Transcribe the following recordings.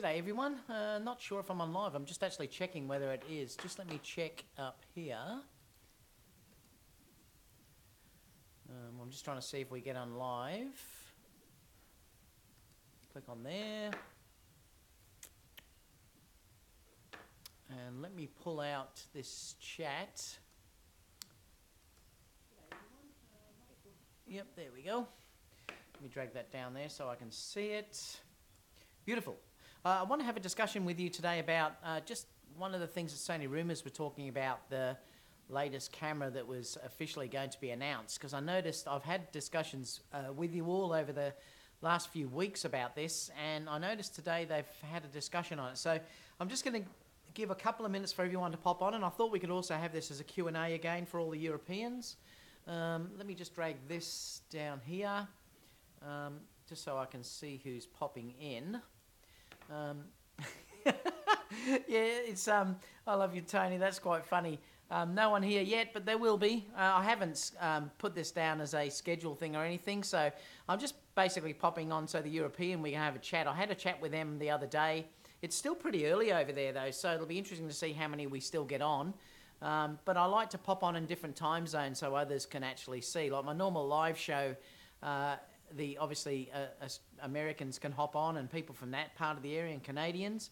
G'day everyone. Not sure if I'm on live. I'm just actually checking whether it is. Just let me check up here. I'm just trying to see if we get on live. Click on there. And let me pull out this chat. Yep, there we go. Let me drag that down there so I can see it. Beautiful. I want to have a discussion with you today about just one of the things that Sony Rumors were talking about, the latest camera that was officially going to be announced, because I noticed I've had discussions with you all over the last few weeks about this, and I noticed today they've had a discussion on it. So I'm just going to give a couple of minutes for everyone to pop on, and I thought we could also have this as a Q&A again for all the Europeans. Let me just drag this down here, just so I can see who's popping in. Yeah, it's I love you, Tony. That's quite funny. No one here yet, but there will be. I haven't put this down as a schedule thing or anything, so I'm just basically popping on so the European we can have a chat. I had a chat with them the other day. It's still pretty early over there though, so it'll be interesting to see how many we still get on. But I like to pop on in different time zones so others can actually see. Like my normal live show, obviously Americans can hop on and people from that part of the area and Canadians.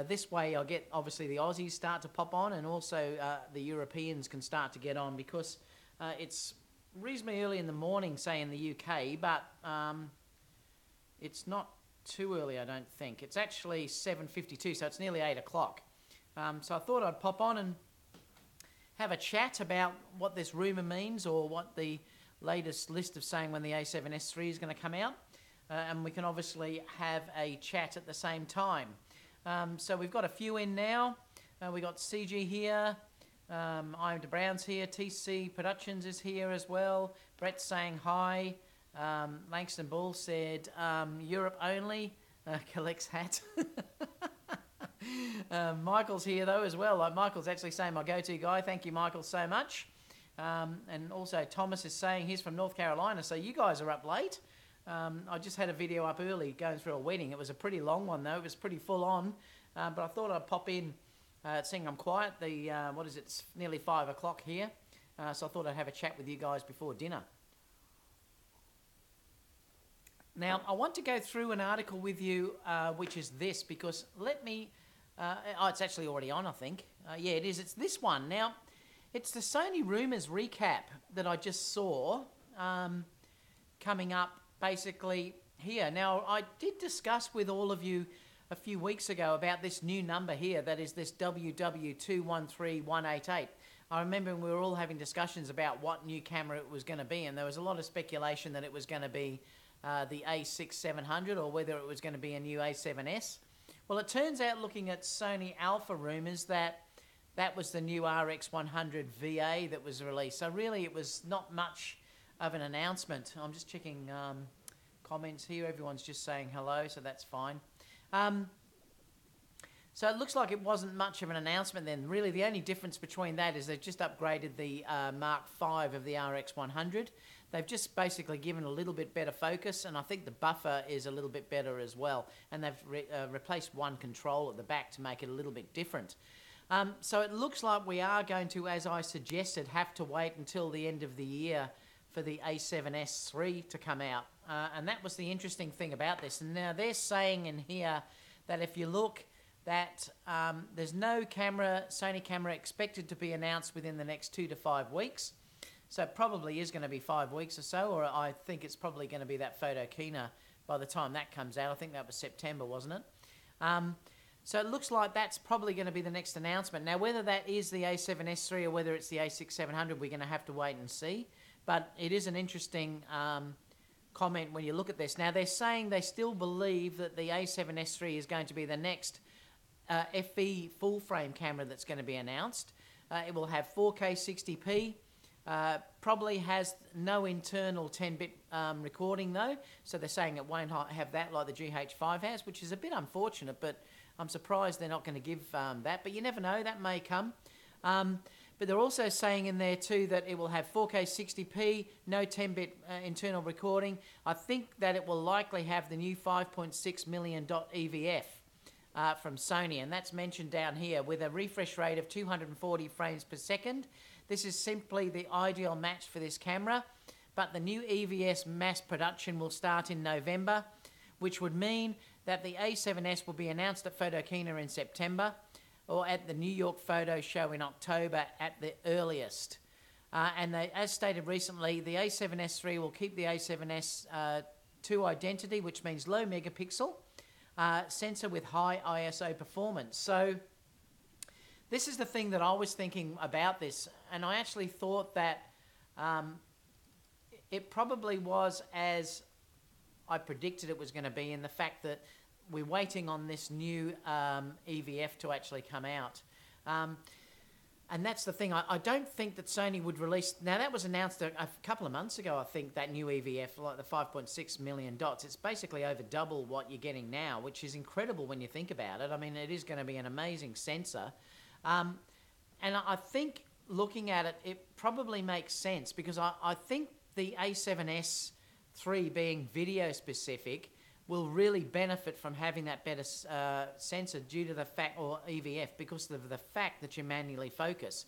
This way I'll get obviously the Aussies start to pop on, and also the Europeans can start to get on, because it's reasonably early in the morning, say in the UK, but it's not too early, I don't think. It's actually 7:52, so it's nearly 8 o'clock. So I thought I'd pop on and have a chat about what this rumour means, or what the latest list of saying when the A7S3 is going to come out, and we can obviously have a chat at the same time. So we've got a few in now. We got CG here, I'm to Brown's here, TC Productions is here as well. Brett's saying hi. Langston Bull said Europe only. Collects hat. Michael's here though as well. Like Michael's actually saying my go-to guy. Thank you, Michael, so much. And also Thomas is saying he's from North Carolina, so you guys are up late. I just had a video up early going through a wedding. It was a pretty long one though. It was pretty full on, but I thought I'd pop in, seeing I'm quiet. What is it? It's nearly 5 o'clock here, so I thought I'd have a chat with you guys before dinner. Now I want to go through an article with you, which is this, because let me. It's actually already on, I think. Yeah, it is. It's this one. Now, it's the Sony Rumors recap that I just saw coming up basically here. Now, I did discuss with all of you a few weeks ago about this new number here, that is this WW213188. I remember we were all having discussions about what new camera it was going to be, and there was a lot of speculation that it was going to be the A6700, or whether it was going to be a new A7S. Well, it turns out, looking at Sony Alpha Rumors, that was the new RX100 VA that was released. So really it was not much of an announcement. I'm just checking comments here. Everyone's just saying hello, so that's fine. So it looks like it wasn't much of an announcement then. Really the only difference between that is they've just upgraded the Mark V of the RX100. They've just basically given a little bit better focus, and I think the buffer is a little bit better as well. And they've replaced one control at the back to make it a little bit different. So it looks like we are going to, as I suggested, have to wait until the end of the year for the A7S3 to come out. And that was the interesting thing about this. And now they're saying in here that if you look, that there's no Sony camera expected to be announced within the next 2 to 5 weeks. So it probably is going to be 5 weeks or so, or I think it's probably going to be that Photo Kina by the time that comes out. I think that was September, wasn't it? So it looks like that's probably going to be the next announcement. Now, whether that is the A7S3 or whether it's the A6700, we're going to have to wait and see. But it is an interesting comment when you look at this. Now, they're saying they still believe that the A7S3 is going to be the next FE full-frame camera that's going to be announced. It will have 4K 60p. Probably has no internal 10-bit recording though, so they're saying it won't have that like the GH5 has, which is a bit unfortunate, but I'm surprised they're not going to give that, but you never know, that may come. But they're also saying in there too that it will have 4K 60p, no 10-bit internal recording. I think that it will likely have the new 5.6 million .EVF. from Sony, and that's mentioned down here with a refresh rate of 240 frames per second. This is simply the ideal match for this camera, but the new EVS mass production will start in November, which would mean that the A7S will be announced at Photokina in September or at the New York Photo Show in October at the earliest. As stated recently, the A7S III will keep the A7S II identity, which means low megapixel sensor with high ISO performance. So this is the thing that I was thinking about this, and I actually thought that it probably was as I predicted it was going to be, in the fact that we're waiting on this new EVF to actually come out. And that's the thing. I don't think that Sony would release... Now, that was announced a couple of months ago, I think, that new EVF, like the 5.6 million dots. It's basically over double what you're getting now, which is incredible when you think about it. I mean, it is going to be an amazing sensor. And I think, looking at it, it probably makes sense, because I think the A7S III being video specific will really benefit from having that better sensor due to the fact, or EVF, because of the fact that you manually focus.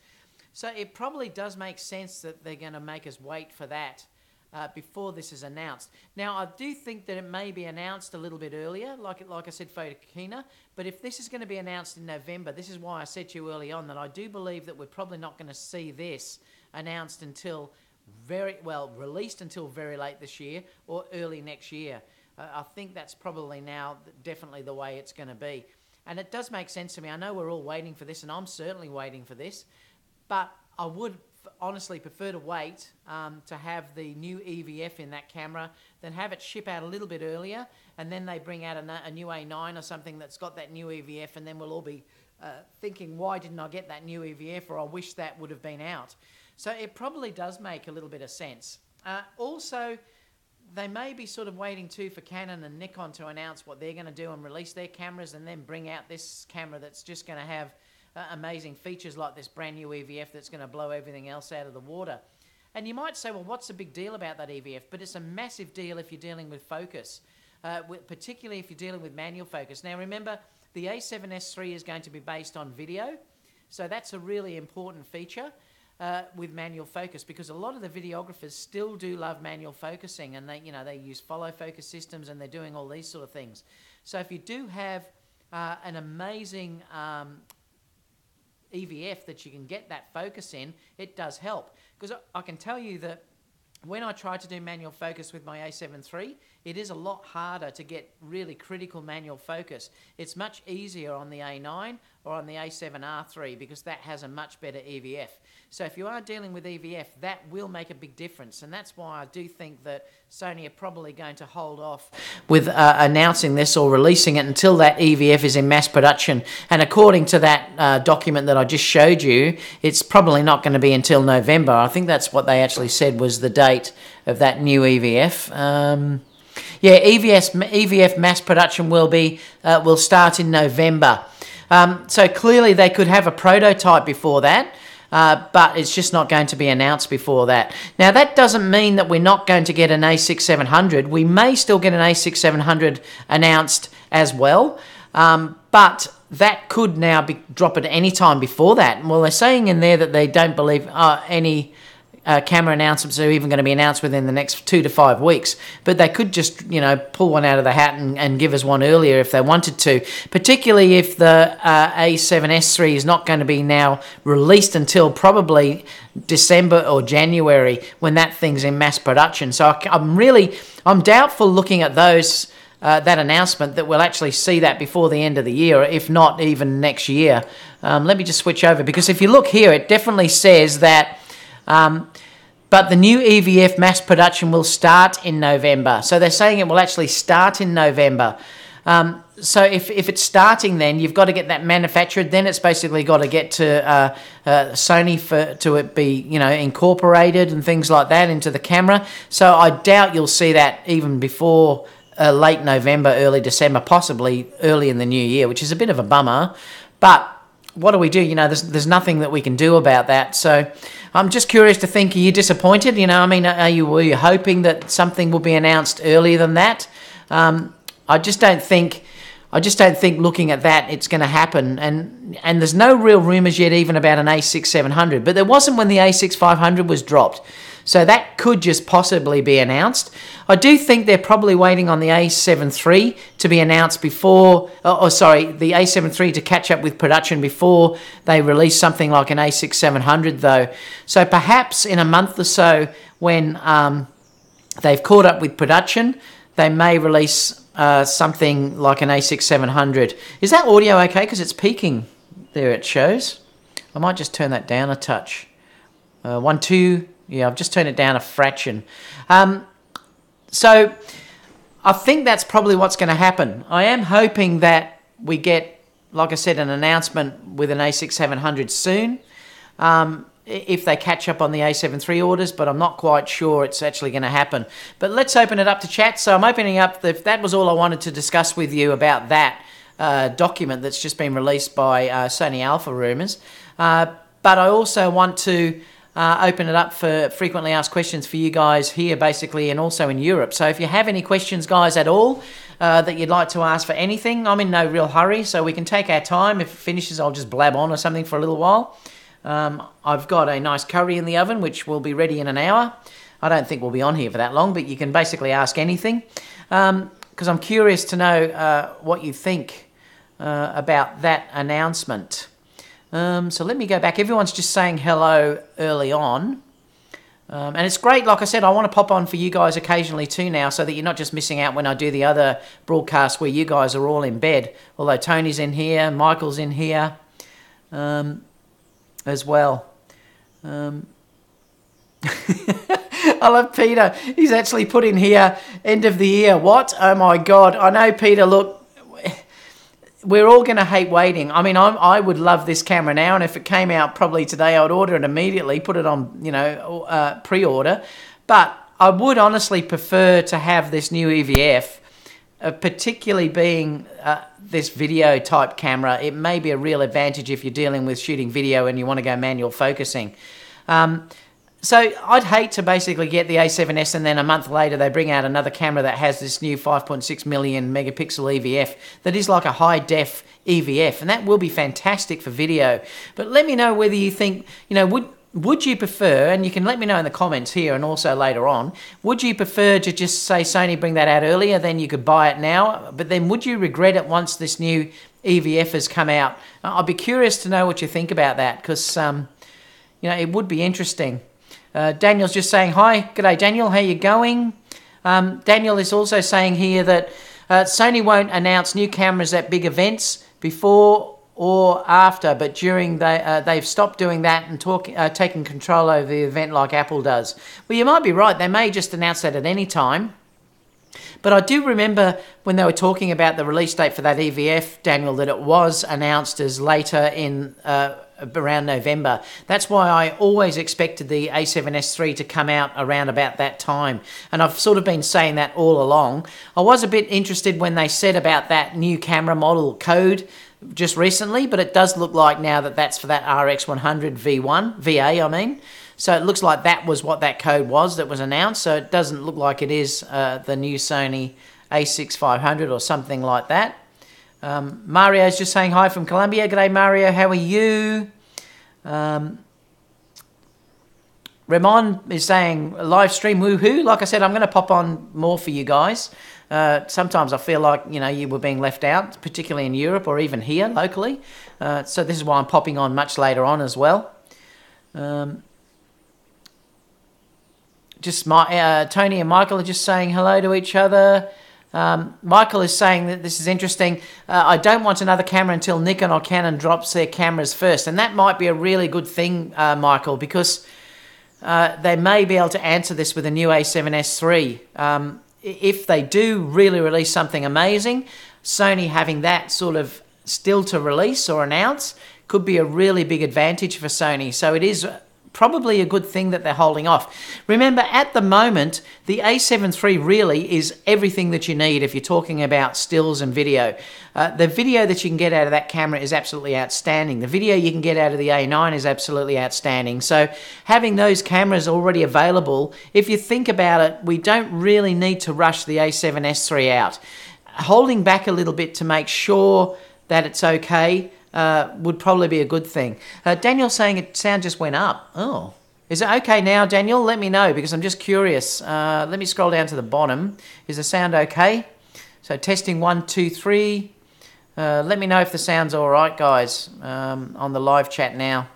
So it probably does make sense that they're going to make us wait for that before this is announced. Now, I do think that it may be announced a little bit earlier, like I said, Photokina, but if this is going to be announced in November, this is why I said to you early on that I do believe that we're probably not going to see this announced until released until very late this year or early next year. I think that's probably now definitely the way it's going to be. And it does make sense to me. I know we're all waiting for this, and I'm certainly waiting for this, but I would honestly prefer to wait to have the new EVF in that camera than have it ship out a little bit earlier, and then they bring out a new A9 or something that's got that new EVF, and then we'll all be thinking, why didn't I get that new EVF, or I wish that would have been out. So it probably does make a little bit of sense. Also, they may be sort of waiting too for Canon and Nikon to announce what they're going to do and release their cameras, and then bring out this camera that's just going to have amazing features like this brand new EVF that's going to blow everything else out of the water. And you might say, well, what's the big deal about that EVF? But it's a massive deal if you're dealing with focus, particularly if you're dealing with manual focus. Now remember, the A7S III is going to be based on video, so that's a really important feature. With manual focus, because a lot of the videographers still do love manual focusing, and they use follow focus systems, and they're doing all these sort of things. So if you do have an amazing EVF that you can get that focus in, it does help. Because I can tell you that when I tried to do manual focus with my A7 III, it is a lot harder to get really critical manual focus. It's much easier on the A9 or on the A7R III, because that has a much better EVF. So if you are dealing with EVF, that will make a big difference, and that's why I do think that Sony are probably going to hold off with announcing this or releasing it until that EVF is in mass production. And according to that document that I just showed you, it's probably not going to be until November. I think that's what they actually said was the date of that new EVF. EVF mass production will start in November. So clearly they could have a prototype before that, but it's just not going to be announced before that. Now, that doesn't mean that we're not going to get an A6700. We may still get an A6700 announced as well, but that could now drop at any time before that. Well, they're saying in there that they don't believe any camera announcements are even going to be announced within the next 2 to 5 weeks, but they could just pull one out of the hat and give us one earlier if they wanted to, particularly if the A7S III is not going to be now released until probably December or January, when that thing's in mass production. So I'm doubtful, looking at those that announcement, that we'll actually see that before the end of the year, if not even next year. Let me just switch over, because if you look here, it definitely says that but the new EVF mass production will start in November. So they're saying it will actually start in November. So if it's starting, then you've got to get that manufactured. Then it's basically got to get to Sony to it be incorporated and things like that into the camera. So I doubt you'll see that even before late November, early December, possibly early in the new year, which is a bit of a bummer. But what do we do? There's nothing that we can do about that. So I'm just curious to think, are you disappointed? Were you hoping that something will be announced earlier than that? I just don't think I just don't think looking at that it's going to happen. And there's no real rumours yet even about an A6700, but there wasn't when the A6500 was dropped. So that could just possibly be announced. I do think they're probably waiting on the A7 III to be announced before, the A7 III to catch up with production before they release something like an A6700 though. So perhaps in a month or so when they've caught up with production, they may release something like an A6700. Is that audio okay? Because it's peaking. There it shows. I might just turn that down a touch. 1, 2... Yeah, I've just turned it down a fraction. So I think that's probably what's going to happen. I am hoping that we get, like I said, an announcement with an A6700 soon, if they catch up on the A7 III orders, but I'm not quite sure it's actually going to happen. But let's open it up to chat. So I'm opening up, that was all I wanted to discuss with you about that document that's just been released by Sony Alpha Rumors. But I also want to open it up for frequently asked questions for you guys here basically, and also in Europe. So if you have any questions guys at all that you'd like to ask for anything, I'm in no real hurry, so we can take our time. If it finishes I'll just blab on or something for a little while. I've got a nice curry in the oven which will be ready in an hour. I don't think we'll be on here for that long, but you can basically ask anything because I'm curious to know what you think about that announcement. So let me go back. Everyone's just saying hello early on. And it's great, like I said, I want to pop on for you guys occasionally too now so that you're not just missing out when I do the other broadcasts where you guys are all in bed. Although Tony's in here, Michael's in here as well. I love Peter. He's actually put in here, end of the year. What? Oh my God. I know, Peter, look. We're all going to hate waiting. I mean, I would love this camera now, and if it came out probably today, I would order it immediately, put it on, pre-order. But I would honestly prefer to have this new EVF, particularly being this video type camera. It may be a real advantage if you're dealing with shooting video and you want to go manual focusing. So I'd hate to basically get the A7S and then a month later they bring out another camera that has this new 5.6 million megapixel EVF that is like a high def EVF, and that will be fantastic for video. But let me know whether you think, would you prefer, and you can let me know in the comments here and also later on, would you prefer to just say Sony bring that out earlier, then you could buy it now, but then would you regret it once this new EVF has come out? I'd be curious to know what you think about that because, it would be interesting. Daniel's just saying hi. G'day, Daniel. How you going? Daniel is also saying here that Sony won't announce new cameras at big events before or after, but during they've stopped doing that and taking control over the event like Apple does. Well, you might be right. They may just announce that at any time. But I do remember when they were talking about the release date for that EVF, Daniel, that it was announced as later in around November. That's why I always expected the A7S III to come out around about that time. And I've sort of been saying that all along. I was a bit interested when they said about that new camera model code just recently, but it does look like now that that's for that RX100 VA, I mean. So it looks like that was what that code was that was announced. So it doesn't look like it is the new Sony a6500 or something like that. Mario's just saying hi from Colombia. G'day, Mario. How are you? Ramon is saying live stream woohoo. Like I said, I'm going to pop on more for you guys. Sometimes I feel like, you were being left out, particularly in Europe or even here locally. So this is why I'm popping on much later on as well. Tony and Michael are just saying hello to each other. Michael is saying that this is interesting. I don't want another camera until Nikon or Canon drops their cameras first. And that might be a really good thing, Michael, because they may be able to answer this with a new A7S III. If they do really release something amazing, Sony having that sort of still to release or announce could be a really big advantage for Sony. So it is probably a good thing that they're holding off. Remember, at the moment, the A7 III really is everything that you need if you're talking about stills and video. The video that you can get out of that camera is absolutely outstanding. The video you can get out of the A9 is absolutely outstanding. So having those cameras already available, if you think about it, we don't really need to rush the A7S III out. holding back a little bit to make sure that it's okay would probably be a good thing. Daniel's saying sound just went up. Oh, is it okay now, Daniel? Let me know, because I'm just curious. Let me scroll down to the bottom. Is the sound okay? So testing 1, 2, 3. Let me know if the sound's all right, guys, on the live chat now.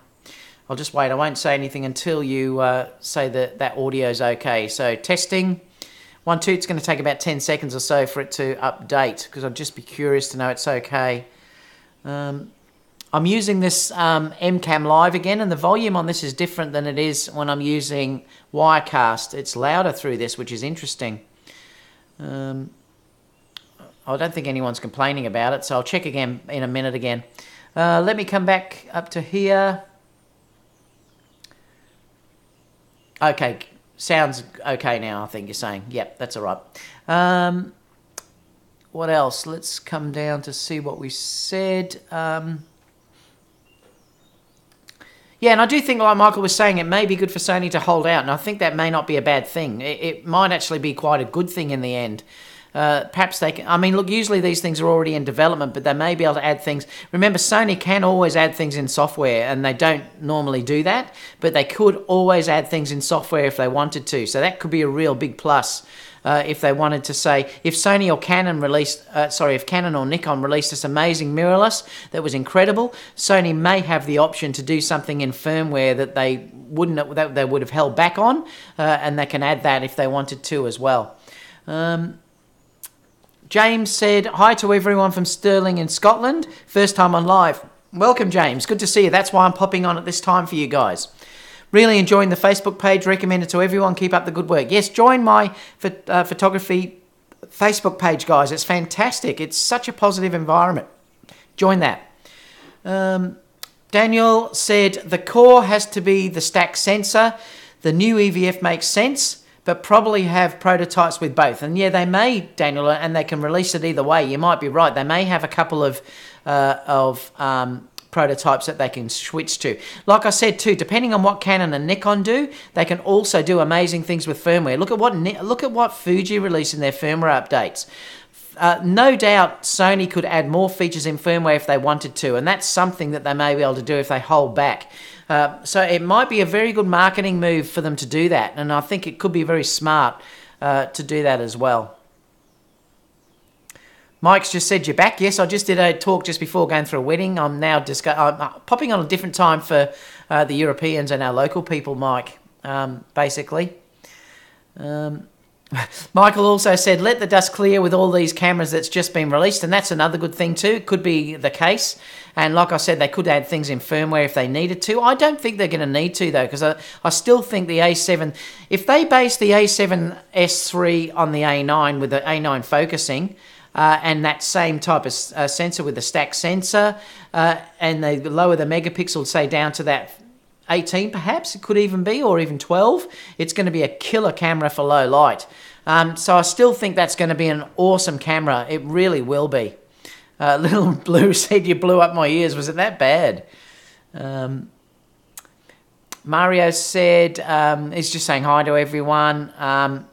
I'll just wait. I won't say anything until you say that audio's okay. So testing 1, 2. It's going to take about 10 seconds or so for it to update, because I'd just be curious to know it's okay. I'm using this MCam Live again, and the volume on this is different than it is when I'm using Wirecast. It's louder through this, which is interesting. I don't think anyone's complaining about it, so I'll check again in a minute again. Let me come back up to here. Okay, sounds okay now, I think you're saying. Yep, that's all right. What else? Let's come down to see what we said. Yeah, and I do think, like Michael was saying, it may be good for Sony to hold out, and I think that may not be a bad thing. It might actually be quite a good thing in the end. Perhaps they can... I mean, look, usually these things are already in development, but they may be able to add things. Remember, Sony can always add things in software, and they don't normally do that, but they could always add things in software if they wanted to. So that could be a real big plus if they wanted to say... If Sony or Canon released... if Canon or Nikon released this amazing mirrorless that was incredible, Sony may have the option to do something in firmware that they wouldn't... that they would have held back on, and they can add that if they wanted to as well. James said, hi to everyone from Stirling in Scotland. First time on live. Welcome, James. Good to see you. That's why I'm popping on at this time for you guys. Really enjoying the Facebook page. Recommend it to everyone. Keep up the good work. Yes, join my photography Facebook page, guys. It's fantastic. It's such a positive environment. Join that. Daniel said, the core has to be the stack sensor. The new EVF makes sense, but probably have prototypes with both. And yeah, they may, Daniel, and they can release it either way. You might be right. They may have a couple of prototypes that they can switch to. Like I said too, depending on what Canon and Nikon do, they can also do amazing things with firmware. Look at what Fuji released in their firmware updates. No doubt Sony could add more features in firmware if they wanted to, and that's something that they may be able to do if they hold back. So it might be a very good marketing move for them to do that, and I think it could be very smart to do that as well. Mike's just said you're back. Yes, I just did a talk just before going through a wedding. I'm now popping on a different time for the Europeans and our local people, Mike, basically. Michael also said, let the dust clear with all these cameras that's just been released, and that's another good thing too. Could be the case. And like I said, they could add things in firmware if they needed to. I don't think they're going to need to, though, because I still think the A7... If they base the A7S3 on the A9 with the A9 focusing... and that same type of sensor with the stack sensor, and they lower the megapixel, say, down to that 18 perhaps, it could even be, or even 12, it's going to be a killer camera for low light. So I still think that's going to be an awesome camera. It really will be. Little Blue said you blew up my ears. Was it that bad? Mario said, he's just saying hi to everyone.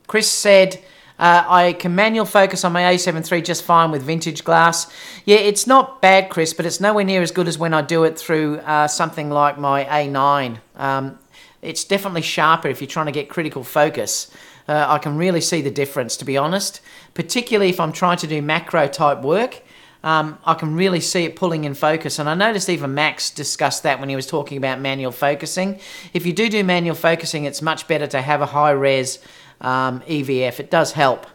Chris said... I can manual focus on my A7 III just fine with vintage glass. Yeah, it's not bad, Chris, but it's nowhere near as good as when I do it through something like my A9. It's definitely sharper if you're trying to get critical focus. I can really see the difference, to be honest, particularly if I'm trying to do macro type work. I can really see it pulling in focus, and I noticed even Max discussed that when he was talking about manual focusing. If you do manual focusing, it's much better to have a high-res EVF. It does help.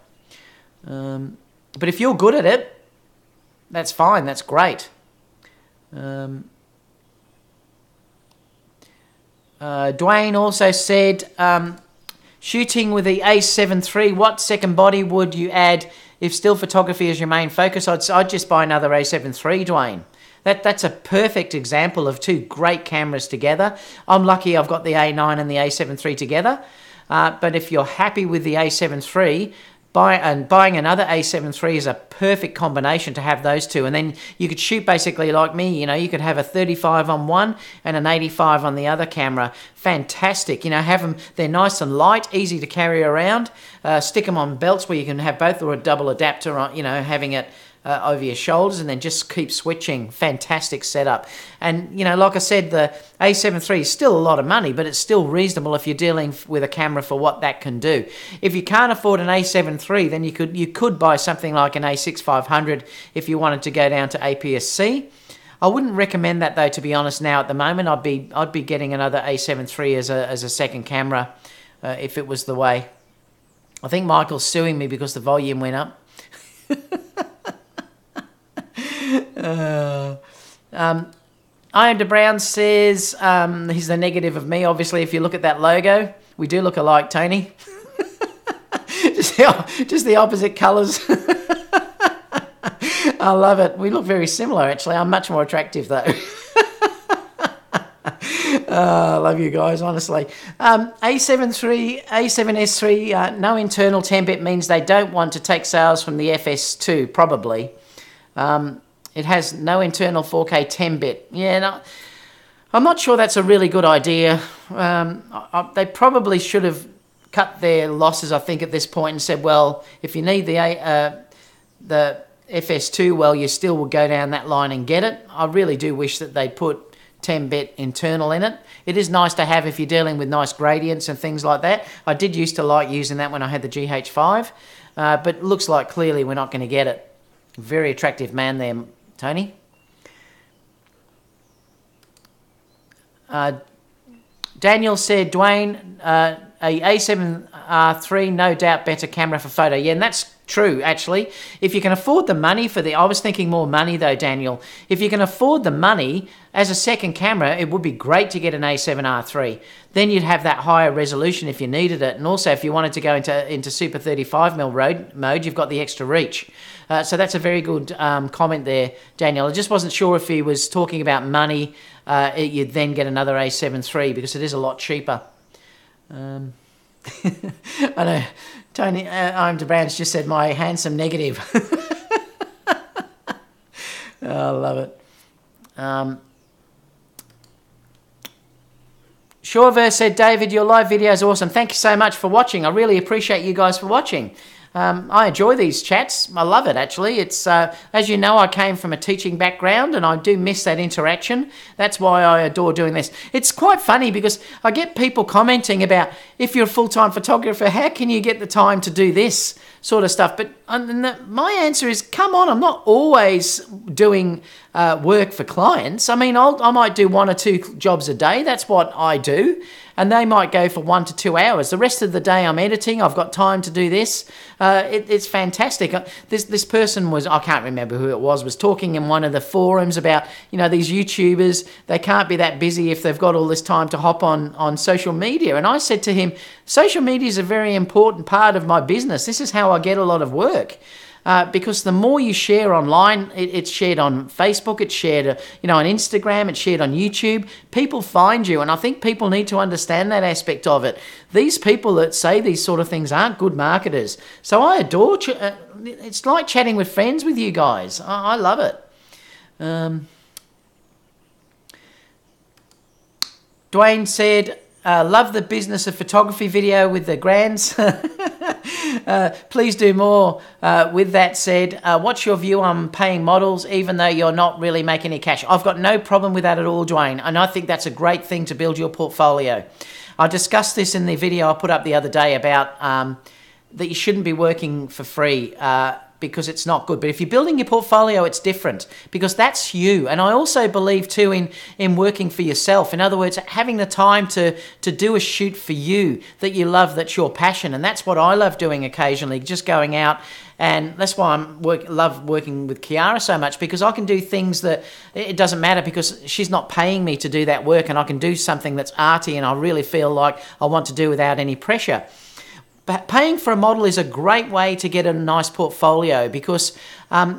But if you're good at it, that's fine. That's great. Dwayne also said, shooting with the A7 III, what second body would you add if still photography is your main focus? I'd just buy another A7 III, Dwayne. That's a perfect example of two great cameras together. I'm lucky I've got the A9 and the A7 III together. But if you're happy with the A7 III, buying another A7 III is a perfect combination to have those two. And then you could shoot basically like me, you know, you could have a 35 on one and an 85 on the other camera. Fantastic. You know, have them, they're nice and light, easy to carry around. Stick them on belts where you can have both, or a double adapter on, you know, having it over your shoulders, and then just keep switching. Fantastic setup. And, you know, like I said, the A7 III is still a lot of money, but it's still reasonable if you're dealing with a camera for what that can do. If you can't afford an A7 III, then you could buy something like an A6500 if you wanted to go down to APS-C. I wouldn't recommend that though, to be honest. Now at the moment, I'd be getting another A7 III as a second camera if it was the way. I think Michael's suing me because the volume went up. Iron DeBrown says he's the negative of me. Obviously, if you look at that logo, we do look alike, Tony. just the opposite colours. I love it. We look very similar, actually. I'm much more attractive, though. I love you guys, honestly. A7S3, no internal 10-bit means they don't want to take sales from the FS2, probably. It has no internal 4K 10-bit. Yeah, no, I'm not sure that's a really good idea. They probably should have cut their losses, I think, at this point and said, well, if you need the FS2, well, you still will go down that line and get it. I really do wish that they put 10-bit internal in it. It is nice to have if you're dealing with nice gradients and things like that. I did used to like using that when I had the GH5, but it looks like clearly we're not going to get it. Very attractive man there, Tony. Daniel said, Dwayne, a A7R III, no doubt better camera for photo. Yeah, and that's true, actually. If you can afford the money for I was thinking more money though, Daniel. If you can afford the money as a second camera, it would be great to get an A7R III. Then you'd have that higher resolution if you needed it. And also if you wanted to go into Super 35mm mode, you've got the extra reach. So that's a very good comment there, Daniel. I just wasn't sure if he was talking about money. You'd then get another A7 III because it is a lot cheaper. I know. Tony, I'm DeBrands just said my handsome negative. Oh, I love it. Shoreverse said, David, your live video is awesome. Thank you so much for watching. I really appreciate you guys for watching. I enjoy these chats. I love it, actually. It's as you know, I came from a teaching background and I do miss that interaction. That's why I adore doing this. It's quite funny because I get people commenting about, if you're a full-time photographer, how can you get the time to do this sort of stuff? But my answer is, come on, I'm not always doing work for clients. I mean, I might do 1 or 2 jobs a day. That's what I do. And they might go for 1 to 2 hours. The rest of the day I'm editing. I've got time to do this. It's fantastic. This person was, I can't remember who it was talking in one of the forums about, you know, these YouTubers, they can't be that busy if they've got all this time to hop on social media. And I said to him, social media is a very important part of my business. This is how I get a lot of work. Because the more you share online, it's shared on Facebook, it's shared on Instagram, it's shared on YouTube. People find you, and I think people need to understand that aspect of it. These people that say these sort of things aren't good marketers. So I adore, it's like chatting with friends with you guys. I love it. Dwayne said, love the business of photography video with the grands. Please do more. With that said, what's your view on paying models even though you're not really making any cash? I've got no problem with that at all, Dwayne, and I think that's a great thing to build your portfolio. I discussed this in the video I put up the other day about that you shouldn't be working for free because it's not good. But if you're building your portfolio, it's different because that's you. And I also believe too in working for yourself. In other words, having the time to do a shoot for you that you love, that's your passion. And that's what I love doing occasionally, just going out. And that's why I love working with Kiara so much, because I can do things that it doesn't matter because she's not paying me to do that work, and I can do something that's arty and I really feel like I want to do without any pressure. But paying for a model is a great way to get a nice portfolio because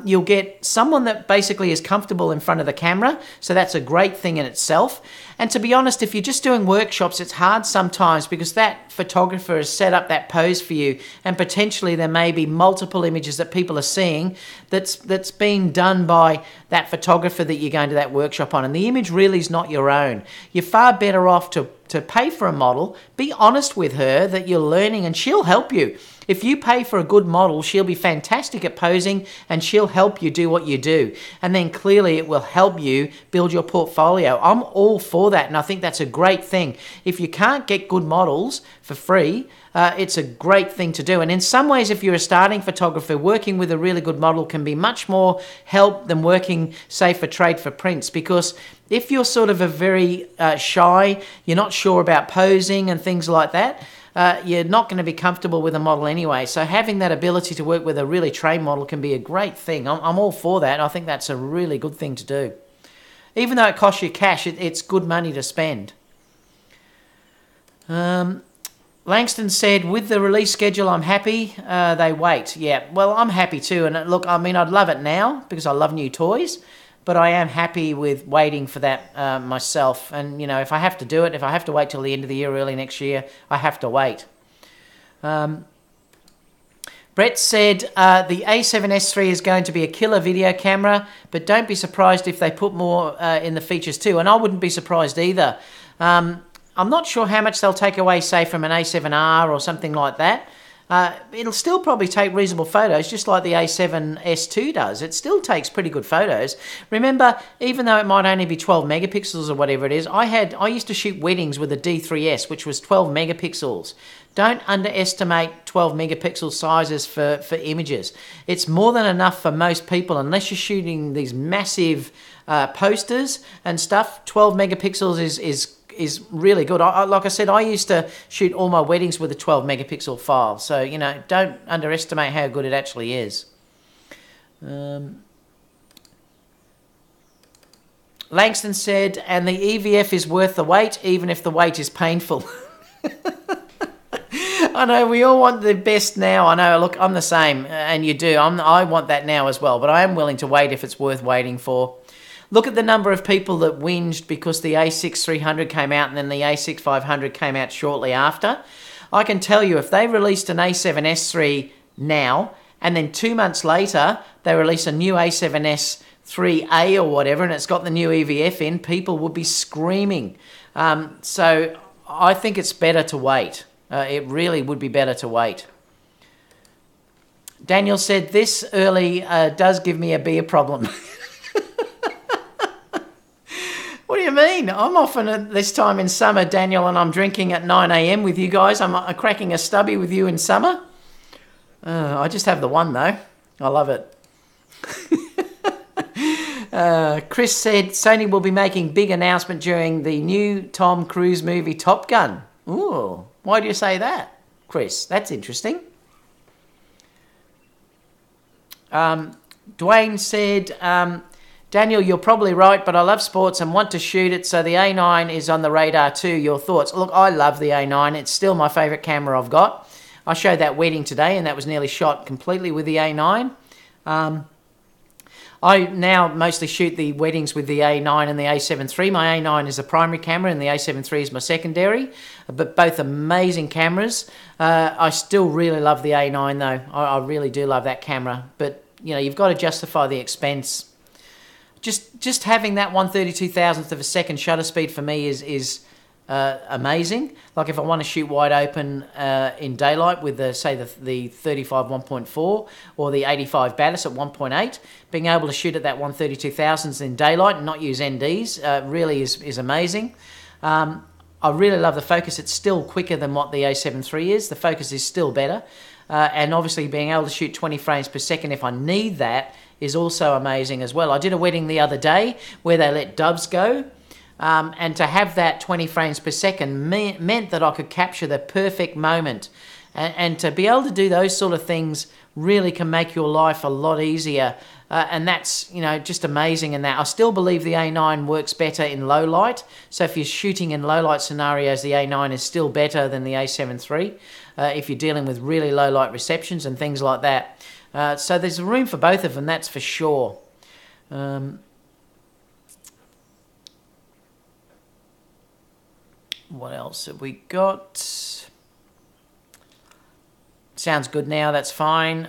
you'll get someone that basically is comfortable in front of the camera. So that's a great thing in itself. And to be honest, if you're just doing workshops, it's hard sometimes because that photographer has set up that pose for you, and potentially there may be multiple images that people are seeing that's been done by that photographer that you're going to that workshop on, and the image really is not your own. You're far better off to pay for a model, be honest with her that you're learning, and she'll help you. If you pay for a good model, she'll be fantastic at posing and she'll help you do what you do. And then clearly it will help you build your portfolio. I'm all for that, and I think that's a great thing. If you can't get good models for free, it's a great thing to do. And in some ways, if you're a starting photographer, working with a really good model can be much more help than working, say, for trade for prints, because if you're sort of a very shy, you're not sure about posing and things like that, you're not going to be comfortable with a model anyway. So having that ability to work with a really trained model can be a great thing. I'm all for that. I think that's a really good thing to do. Even though it costs you cash, it's good money to spend. Langston said, with the release schedule, I'm happy. They wait. Yeah, well, I'm happy too. And look, I mean, I'd love it now because I love new toys. But I am happy with waiting for that myself. And, you know, if I have to do it, if I have to wait till the end of the year, early next year, I have to wait. Brett said, the A7S III is going to be a killer video camera, but don't be surprised if they put more in the features too. And I wouldn't be surprised either. I'm not sure how much they'll take away, say, from an A7R or something like that. It'll still probably take reasonable photos, just like the A7S II does. It still takes pretty good photos. Remember, even though it might only be 12 megapixels or whatever it is, I used to shoot weddings with a D3S, which was 12 megapixels. Don't underestimate 12 megapixel sizes for images. It's more than enough for most people, unless you're shooting these massive posters and stuff. 12 megapixels is really good. Like I said, I used to shoot all my weddings with a 12 megapixel file. So, you know, don't underestimate how good it actually is. Langston said, and the EVF is worth the wait, even if the wait is painful. I know, we all want the best now. I know, look, I'm the same, and you do. I want that now as well, but I am willing to wait if it's worth waiting for. Look at the number of people that whinged because the A6300 came out and then the A6500 came out shortly after. I can tell you, if they released an A7S III now and then 2 months later they release a new A7S IIIA or whatever and it's got the new EVF in, people would be screaming. So I think it's better to wait. It really would be better to wait. Daniel said, this early does give me a beer problem. What do you mean? I'm often at this time in summer, Daniel, and I'm drinking at 9 a.m. with you guys. I'm cracking a stubby with you in summer. I just have the one, though. I love it. Chris said, Sony will be making big announcement during the new Tom Cruise movie Top Gun. Ooh, why do you say that, Chris? That's interesting. Dwayne said, Daniel, you're probably right, but I love sports and want to shoot it, so the A9 is on the radar too. Your thoughts? Look, I love the A9. It's still my favourite camera I've got. I showed that wedding today, and that was nearly shot completely with the A9. I now mostly shoot the weddings with the A9 and the A7 III. My A9 is a primary camera, and the A7 III is my secondary, but both amazing cameras. I still really love the A9, though. I really do love that camera, but you know, you've got to justify the expense. Just having that 1/32,000th of a second shutter speed for me is amazing. Like if I want to shoot wide open in daylight with the 35 1.4 or the 85 Batis at 1.8, being able to shoot at that 1/32,000th in daylight and not use NDs really is amazing. I really love the focus. It's still quicker than what the A7 III is. The focus is still better. And obviously being able to shoot 20 frames per second if I need that is also amazing as well. I did a wedding the other day where they let doves go, and to have that 20 frames per second meant that I could capture the perfect moment. And to be able to do those sort of things really can make your life a lot easier. And that's, you know, just amazing in that. I still believe the A9 works better in low light. So if you're shooting in low light scenarios, the A9 is still better than the A7 III. If you're dealing with really low light receptions and things like that. So there's room for both of them, that's for sure. What else have we got? Sounds good now, that's fine.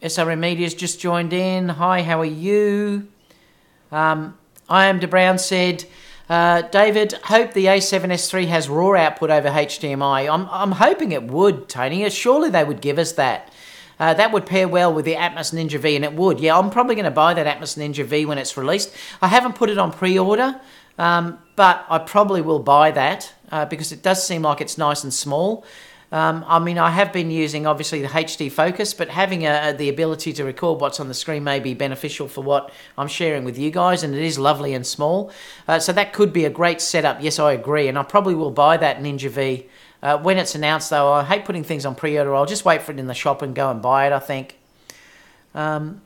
SRM Media's just joined in. Hi, how are you? I am DeBrown said, David, hope the A7S III has RAW output over HDMI. I'm hoping it would, Tony. Surely they would give us that. That would pair well with the Atmos Ninja V, and it would. Yeah, I'm probably going to buy that Atmos Ninja V when it's released. I haven't put it on pre-order, but I probably will buy that because it does seem like it's nice and small. I mean, I have been using, obviously, the HD focus, but having the ability to record what's on the screen may be beneficial for what I'm sharing with you guys, and it is lovely and small. So that could be a great setup. Yes, I agree, and I probably will buy that Ninja V. When it's announced, though, I hate putting things on pre-order. I'll just wait for it in the shop and go and buy it, I think. Brett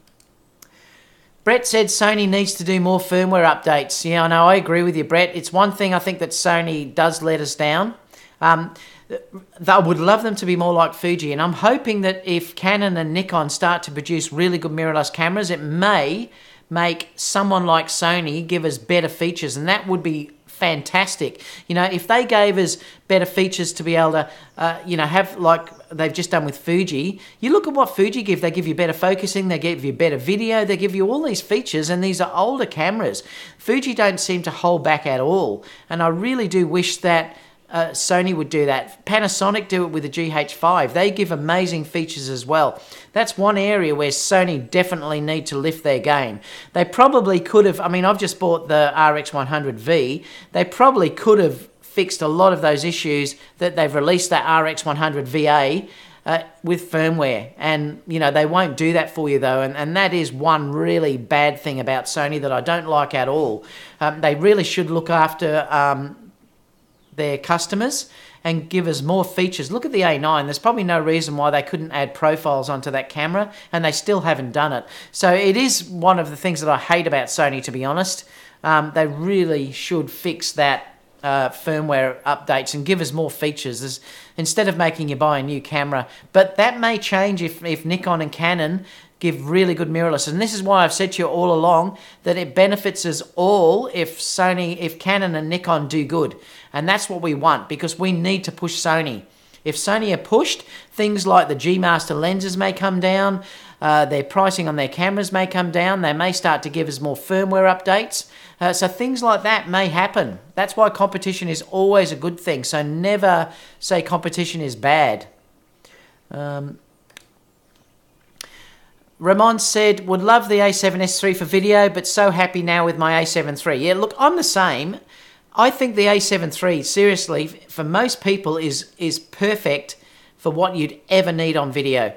said Sony needs to do more firmware updates. Yeah, I know, I agree with you, Brett. It's one thing I think that Sony does let us down. I would love them to be more like Fuji, and I'm hoping that if Canon and Nikon start to produce really good mirrorless cameras, it may make someone like Sony give us better features, and that would be fantastic. You know, if they gave us better features to be able to, have like they've just done with Fuji. You look at what Fuji give. They give you better focusing, they give you better video, they give you all these features, and these are older cameras. Fuji don't seem to hold back at all, and I really do wish that Sony would do that. Panasonic do it with the GH5. They give amazing features as well. That's one area where Sony definitely need to lift their game. They probably could have, I mean, I've just bought the RX100V. They probably could have fixed a lot of those issues that they've released that RX100VA with firmware. And, you know, they won't do that for you, though. And that is one really bad thing about Sony that I don't like at all. They really should look after their customers and give us more features. Look at the A9. There's probably no reason why they couldn't add profiles onto that camera, and they still haven't done it. So it is one of the things that I hate about Sony, to be honest. They really should fix that firmware updates and give us more features instead of making you buy a new camera. But that may change if Nikon and Canon give really good mirrorless. And this is why I've said to you all along that it benefits us all if Canon and Nikon do good. And that's what we want, because we need to push Sony. If Sony are pushed, things like the G-Master lenses may come down, their pricing on their cameras may come down, they may start to give us more firmware updates. So things like that may happen. That's why competition is always a good thing. So never say competition is bad. Ramon said, would love the A7S III for video, but so happy now with my A7 III. Yeah, look, I'm the same. I think the A7 III, seriously, for most people is perfect for what you'd ever need on video.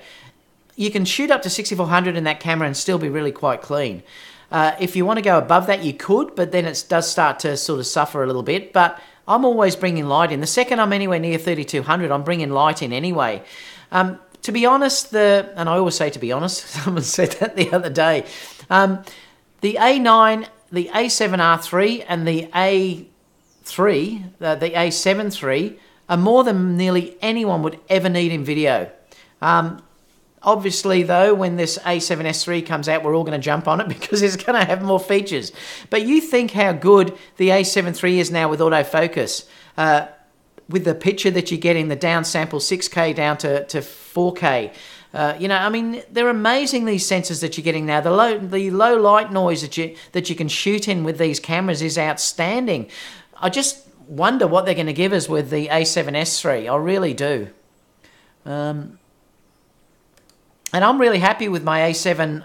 You can shoot up to 6400 in that camera and still be really quite clean. If you want to go above that, you could, but then it does start to sort of suffer a little bit. But I'm always bringing light in. The second I'm anywhere near 3200, I'm bringing light in anyway. To be honest, and I always say to be honest, someone said that the other day, the A9, the A7R3 and the A3, the A7 III, are more than nearly anyone would ever need in video. Obviously, though, when this A7S III comes out, we're all going to jump on it because it's going to have more features. But you think how good the A7 III is now with autofocus. With the picture that you get in the downsample 6K down to 4K. I mean, they're amazing, these sensors that you're getting now. The low light noise that you can shoot in with these cameras is outstanding. I just wonder what they're going to give us with the A7S III. I really do. And I'm really happy with my A7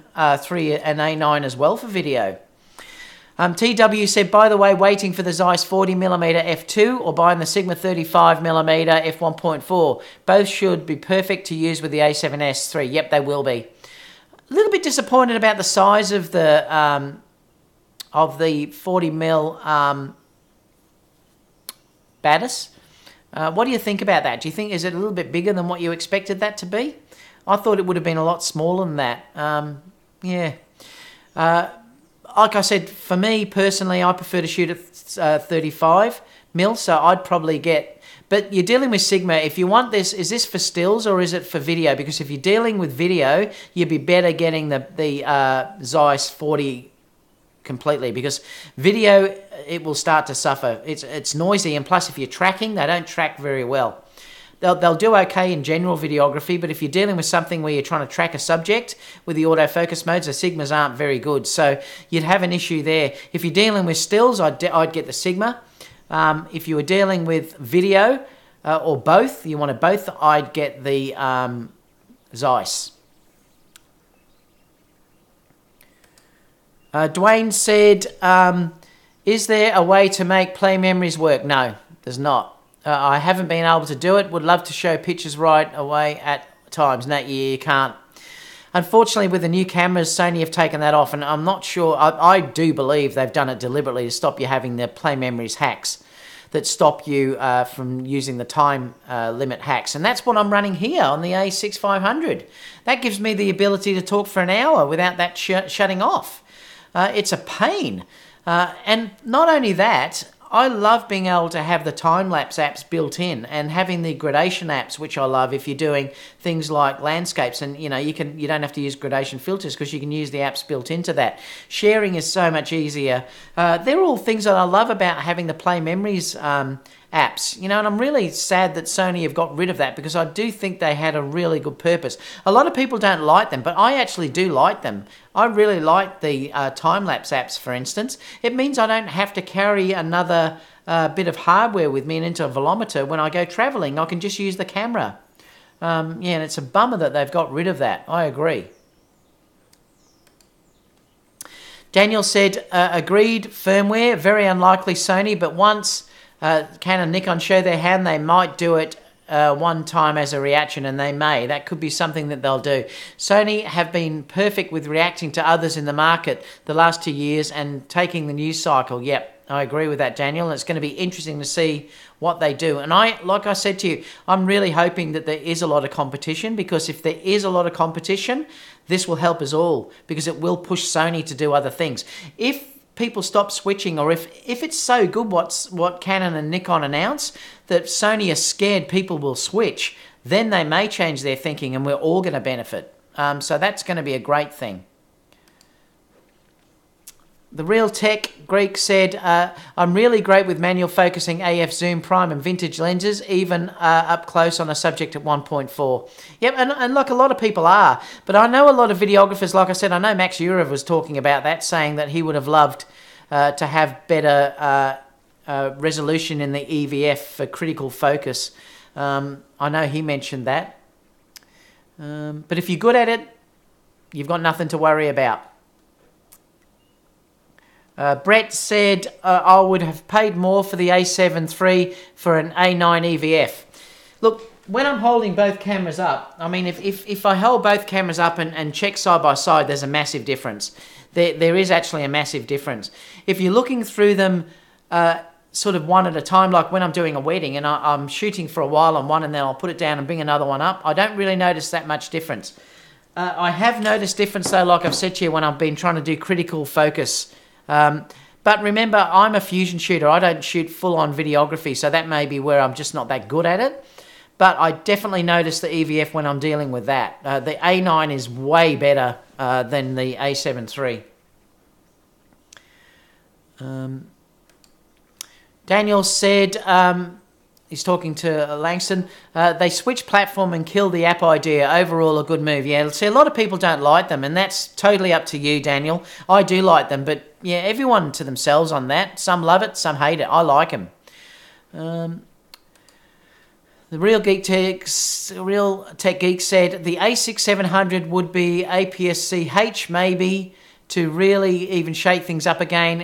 III and A9 as well for video. TW said, by the way, waiting for the Zeiss 40mm f2 or buying the Sigma 35mm f1.4. Both should be perfect to use with the A7S III. Yep, they will be. A little bit disappointed about the size of the 40mm Batis. What do you think about that? Do you think, is it a little bit bigger than what you expected that to be? I thought it would have been a lot smaller than that. Like I said, for me personally, I prefer to shoot at 35mm, so I'd probably get... But you're dealing with Sigma. If you want this, is this for stills or is it for video? Because if you're dealing with video, you'd be better getting the Zeiss 40 completely, because video, it will start to suffer. It's noisy, and plus if you're tracking, they don't track very well. They'll do okay in general videography, but if you're dealing with something where you're trying to track a subject with the autofocus modes, the Sigmas aren't very good. So you'd have an issue there. If you're dealing with stills, I'd get the Sigma. If you were dealing with video or both, you wanted both, I'd get the Zeiss. Dwayne said, is there a way to make play memories work? No, there's not. I haven't been able to do it. Would love to show pictures right away at times. No, you can't. Unfortunately, with the new cameras, Sony have taken that off, and I'm not sure. I do believe they've done it deliberately to stop you having the play memories hacks that stop you from using the time limit hacks. And that's what I'm running here on the A6500. That gives me the ability to talk for an hour without that shutting off. It's a pain. And not only that, I love being able to have the time-lapse apps built in, and having the gradation apps, which I love if you're doing things like landscapes, and you don't have to use gradation filters because you can use the apps built into that. Sharing is so much easier. They're all things that I love about having the Play Memories apps, and I'm really sad that Sony have got rid of that, because I do think they had a really good purpose. A lot of people don't like them, but I actually do like them. I really like the time-lapse apps, for instance. It means I don't have to carry another bit of hardware with me, an intervalometer, when I go traveling. I can just use the camera. And it's a bummer that they've got rid of that. I agree. Daniel said, agreed, firmware, very unlikely Sony, but once Canon, Nikon show their hand, they might do it one time as a reaction, and they may. That could be something that they'll do. Sony have been perfect with reacting to others in the market the last 2 years and taking the news cycle. Yep, I agree with that, Daniel. It's going to be interesting to see what they do. And like I said to you, I'm really hoping that there is a lot of competition, because if there is a lot of competition, this will help us all, because it will push Sony to do other things. If people stop switching, or if it's so good what Canon and Nikon announce that Sony are scared people will switch, then they may change their thinking and we're all going to benefit. So that's going to be a great thing. The Real Tech Greek said, I'm really great with manual focusing, AF zoom, prime and vintage lenses, even up close on a subject at 1.4. Yep, and look, a lot of people are. But I know a lot of videographers, like I said, I know Max Urov was talking about that, saying that he would have loved to have better resolution in the EVF for critical focus. I know he mentioned that. But if you're good at it, you've got nothing to worry about. Brett said, I would have paid more for the A7 III for an A9 EVF. Look, when I'm holding both cameras up, I mean, if I hold both cameras up and check side by side, there's a massive difference. There is actually a massive difference. If you're looking through them sort of one at a time, like when I'm doing a wedding and I'm shooting for a while on one and then I'll put it down and bring another one up, I don't really notice that much difference. I have noticed difference though, like I've said to you, when I've been trying to do critical focus. But remember, I'm a fusion shooter. I don't shoot full-on videography, so that may be where I'm just not that good at it. But I definitely notice the EVF when I'm dealing with that. The A9 is way better than the A7 III. Daniel said, he's talking to Langston, they switch platform and kill the app idea. Overall, a good move. Yeah, see, a lot of people don't like them, and that's totally up to you, Daniel. I do like them, but yeah, everyone to themselves on that. Some love it, some hate it. I like them. The Real Tech Geek said the A6700 would be APS-C maybe to really even shake things up again.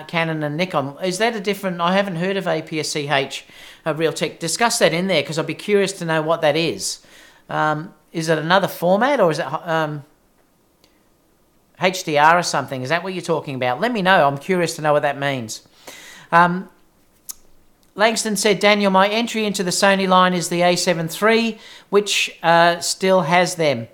Canon and Nikon. Is that a different? I haven't heard of APS-C Real Tech. Discuss that in there, because I'd be curious to know what that is. Is it another format, or is it HDR or something? Is that what you're talking about? Let me know. I'm curious to know what that means. Langston said, Daniel, my entry into the Sony line is the A7 III, which still has them.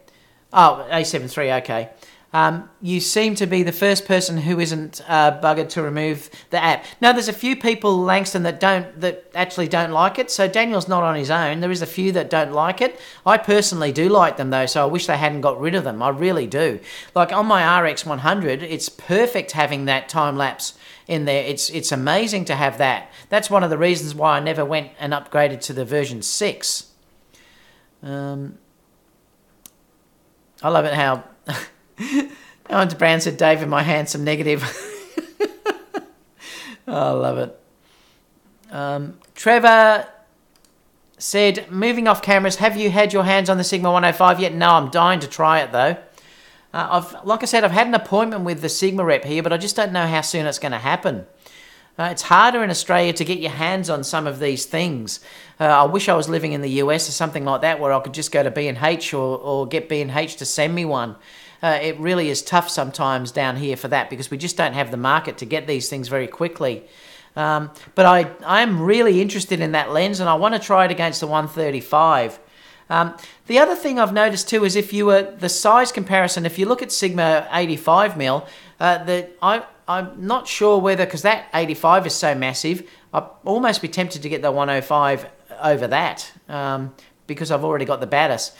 Oh, A7 III, okay. You seem to be the first person who isn't buggered to remove the app. Now, there's a few people, Langston, that actually don't like it. So Daniel's not on his own. There is a few that don't like it. I personally do like them though, so I wish they hadn't got rid of them. I really do. Like on my RX100, it's perfect having that time lapse in there. It's amazing to have that. That's one of the reasons why I never went and upgraded to the version 6. I love it how Hunter Brown said, David, my handsome negative. Oh, I love it. Trevor said, moving off cameras, have you had your hands on the Sigma 105 yet? No, I'm dying to try it though. Like I said, I've had an appointment with the Sigma rep here, but I just don't know how soon it's going to happen. It's harder in Australia to get your hands on some of these things. I wish I was living in the US or something like that where I could just go to B&H or get B&H to send me one. It really is tough sometimes down here for that because we just don't have the market to get these things very quickly. But I am really interested in that lens and I want to try it against the 135. The other thing I've noticed too is if you were the size comparison, if you look at Sigma 85mm, I'm not sure whether, because that 85 is so massive, I'd almost be tempted to get the 105 over that because I've already got the Batis.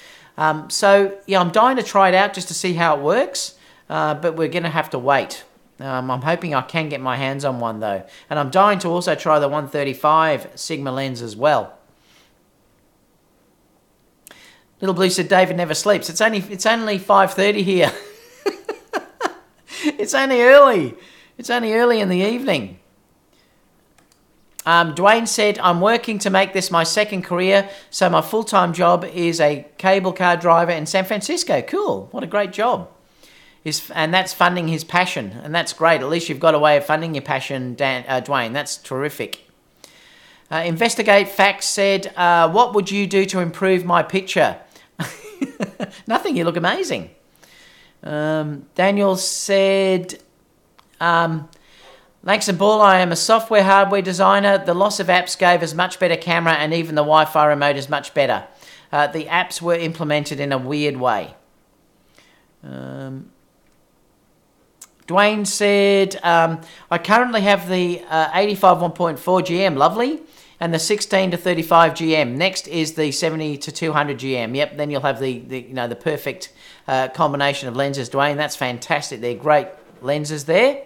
So, yeah, I'm dying to try it out just to see how it works, but we're going to have to wait. I'm hoping I can get my hands on one, though. And I'm dying to also try the 135 Sigma lens as well. Little Blue said, David never sleeps. It's only 5:30 here. It's only early. It's only early in the evening. Dwayne said, I'm working to make this my second career, so my full-time job is a cable car driver in San Francisco. Cool. What a great job. And that's funding his passion, and that's great. At least you've got a way of funding your passion, Dwayne. That's terrific. Investigate Facts said, what would you do to improve my picture? Nothing. You look amazing. Daniel said... Langston Ball, I am a software hardware designer. The loss of apps gave us much better camera and even the Wi-Fi remote is much better. The apps were implemented in a weird way. Dwayne said, I currently have the 85 1.4 GM, lovely, and the 16 to 35 GM. Next is the 70 to 200 GM. Yep, then you'll have the perfect combination of lenses, Dwayne. That's fantastic. They're great lenses there.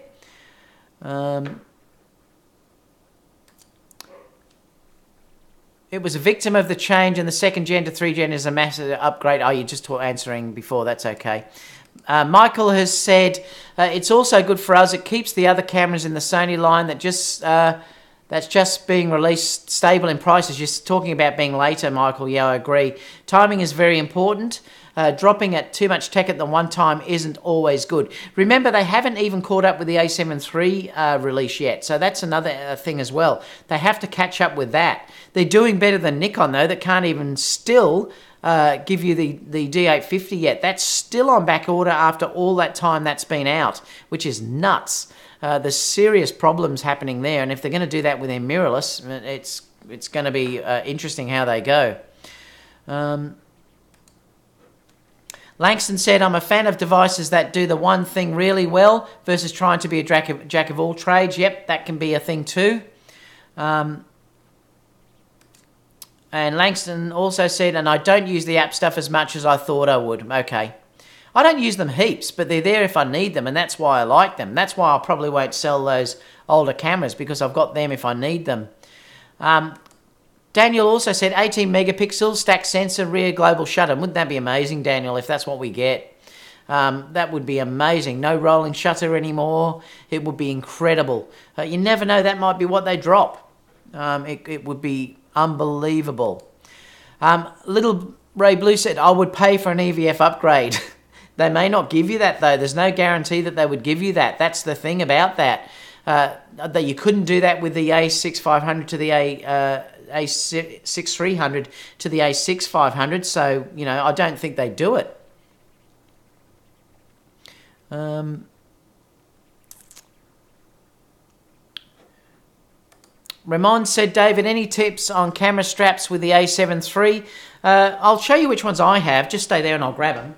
It was a victim of the change and the second gen to 3 gen is a massive upgrade. Oh, you're just answering before. That's okay. Michael has said, it's also good for us. It keeps the other cameras in the Sony line that's just being released stable in prices. You're talking about being later, Michael. Yeah, I agree. Timing is very important. Dropping at too much tech at the one time isn't always good. Remember, they haven't even caught up with the A7 III release yet, so that's another thing as well. They have to catch up with that. They're doing better than Nikon, though, that can't even still give you the D850 yet. That's still on back order after all that time that's been out, which is nuts. There's serious problems happening there, and if they're going to do that with their mirrorless, it's going to be interesting how they go. Langston said, I'm a fan of devices that do the one thing really well versus trying to be a jack of all trades. Yep, that can be a thing too. And Langston also said, and I don't use the app stuff as much as I thought I would. Okay. I don't use them heaps, but they're there if I need them, and that's why I like them. That's why I probably won't sell those older cameras, because I've got them if I need them. Daniel also said 18 megapixels, stack sensor, rear global shutter. Wouldn't that be amazing, Daniel, if that's what we get? That would be amazing. No rolling shutter anymore. It would be incredible. You never know, that might be what they drop. It would be unbelievable. Little Ray Blue said, I would pay for an EVF upgrade. They may not give you that, though. There's no guarantee that they would give you that. That's the thing about that. That you couldn't do that with the A6500 to the A6300 to the A6500. So, I don't think they do it. Ramon said, David, any tips on camera straps with the A7 III? I'll show you which ones I have. Just stay there and I'll grab them.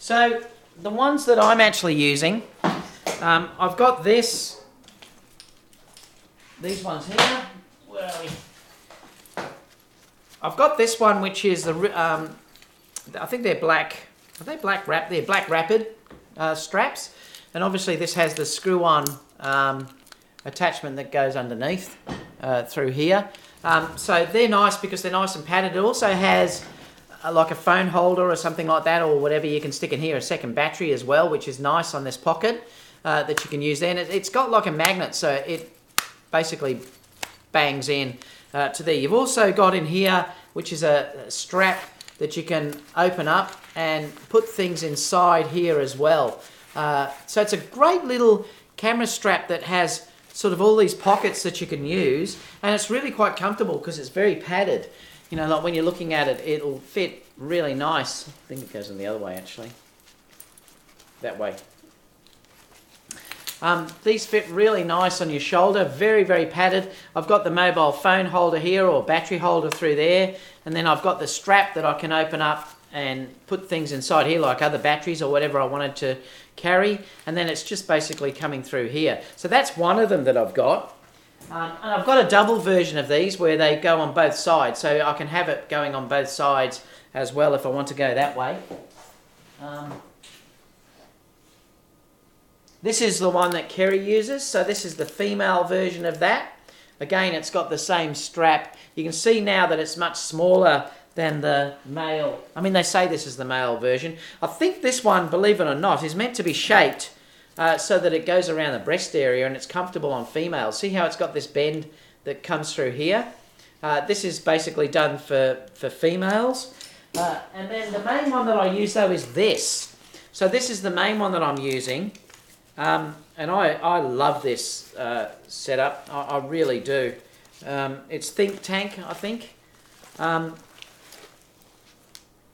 So the ones that I'm actually using, I've got these ones here. Where are we? I've got this one, which is the I think they're black. Are they black wrap? They're black rapid straps, and obviously this has the screw-on attachment that goes underneath through here. So they're nice because they're nice and padded. It also has like a phone holder or something like that, or whatever you can stick in here, a second battery as well, which is nice on this pocket that you can use there. And it's got like a magnet, so it basically bangs in to there. You've also got in here, which is a strap that you can open up and put things inside here as well. So it's a great little camera strap that has sort of all these pockets that you can use, and it's really quite comfortable because it's very padded. You know, like when you're looking at it, it'll fit really nice. I think it goes in the other way, actually. That way. These fit really nice on your shoulder, very, very padded. I've got the mobile phone holder here, or battery holder through there, and then I've got the strap that I can open up and put things inside here, like other batteries or whatever I wanted to carry, and then it's just basically coming through here. So that's one of them that I've got. And I've got a double version of these where they go on both sides, so I can have it going on both sides as well if I want to go that way. This is the one that Kerry uses, so this is the female version of that. Again, it's got the same strap. You can see now that it's much smaller than the male. I mean, they say this is the male version. I think this one, believe it or not, is meant to be shaped so that it goes around the breast area and it's comfortable on females. See how it's got this bend that comes through here? This is basically done for females. And then the main one that I use though is this. So this is the main one that I'm using. And I love this setup. I really do. It's Think Tank, I think. I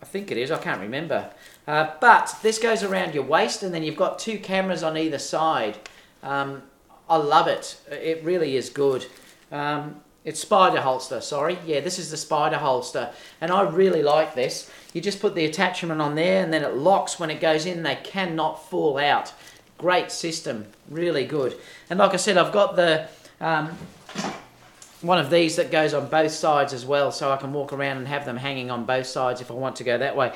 think it is. I can't remember. But this goes around your waist, and then you've got two cameras on either side. I love it. It really is good. It's spider holster, sorry. Yeah, this is the spider holster. And I really like this. You just put the attachment on there, and then it locks when it goes in. They cannot fall out. Great system. Really good. And like I said, I've got the one of these that goes on both sides as well, so I can walk around and have them hanging on both sides if I want to go that way.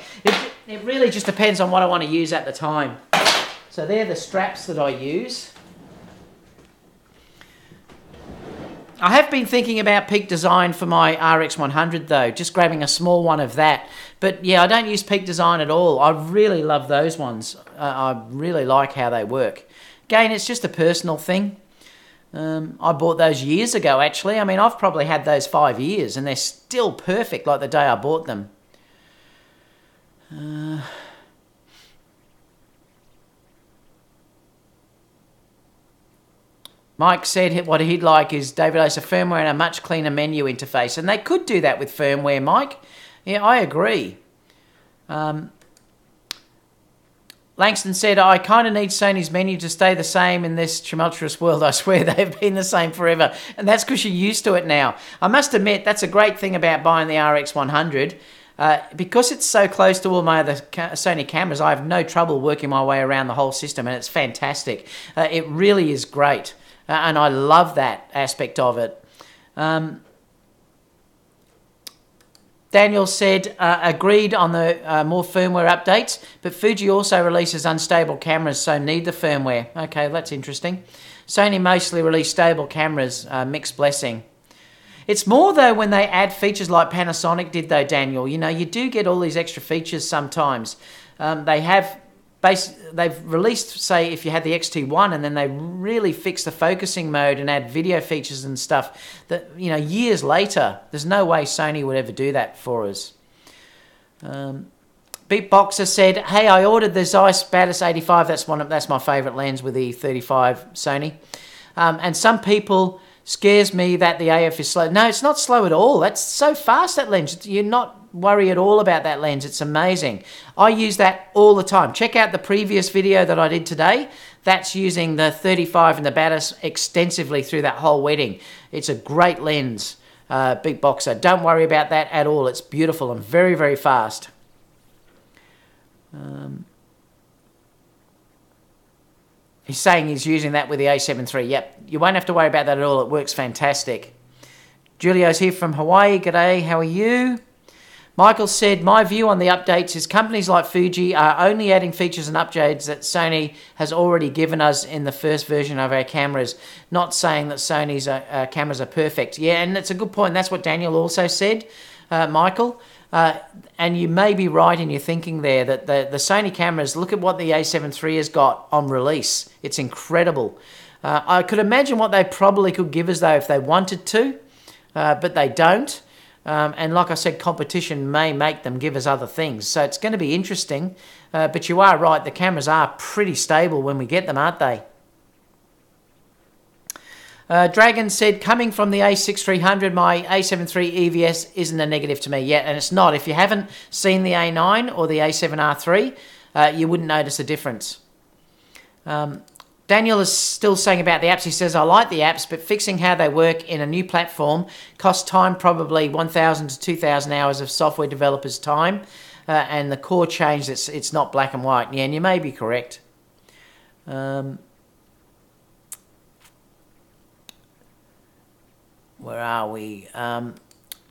It really just depends on what I want to use at the time. So they're the straps that I use. I have been thinking about Peak Design for my RX100 though, just grabbing a small one of that. But yeah, I don't use Peak Design at all. I really love those ones. I really like how they work. Again, it's just a personal thing. I bought those years ago actually. I mean, I've probably had those 5 years and they're still perfect like the day I bought them. Mike said what he'd like is David Ace, a firmware and a much cleaner menu interface. And they could do that with firmware, Mike. Yeah, I agree. Langston said, I kind of need Sony's menu to stay the same in this tumultuous world. I swear they've been the same forever. And that's because you're used to it now. I must admit, that's a great thing about buying the RX100. Because it's so close to all my other Sony cameras, I have no trouble working my way around the whole system, and it's fantastic. It really is great. And I love that aspect of it. Daniel said, agreed on the more firmware updates, but Fuji also releases unstable cameras, so need the firmware. Okay, that's interesting. Sony mostly release stable cameras, mixed blessing. It's more, though, when they add features like Panasonic did, though, Daniel. You know, you do get all these extra features sometimes. They've released, say, if you had the X-T1, and then they really fix the focusing mode and add video features and stuff that, you know, years later, there's no way Sony would ever do that for us. Beatboxer said, hey, I ordered the Zeiss Batis 85. That's my favourite lens with the 35 Sony. And some people scares me that the AF is slow. No, it's not slow at all. That's so fast, that lens. You're not worry at all about that lens. It's amazing. I use that all the time. Check out the previous video that I did today. That's using the 35 and the Batis extensively through that whole wedding. It's a great lens, Beatboxer. Don't worry about that at all. It's beautiful and very, very fast. He's saying he's using that with the A7 III. Yep, you won't have to worry about that at all. It works fantastic. Julio's here from Hawaii. G'day, how are you? Michael said, my view on the updates is companies like Fuji are only adding features and upgrades that Sony has already given us in the first version of our cameras, not saying that Sony's cameras are perfect. Yeah, and that's a good point. That's what Daniel also said, Michael. And you may be right in your thinking there that the Sony cameras, look at what the A7 III has got on release. It's incredible. I could imagine what they probably could give us, though, if they wanted to, but they don't. And like I said, competition may make them give us other things. So it's going to be interesting. But you are right, the cameras are pretty stable when we get them, aren't they? Dragon said, coming from the A6300, my A7 III EVS isn't a negative to me yet. And it's not. If you haven't seen the A9 or the A7R3, you wouldn't notice a difference. Daniel is still saying about the apps. He says, I like the apps, but fixing how they work in a new platform costs time, probably 1,000 to 2,000 hours of software developers' time. And the core change, it's not black and white. Yeah, and you may be correct. Where are we?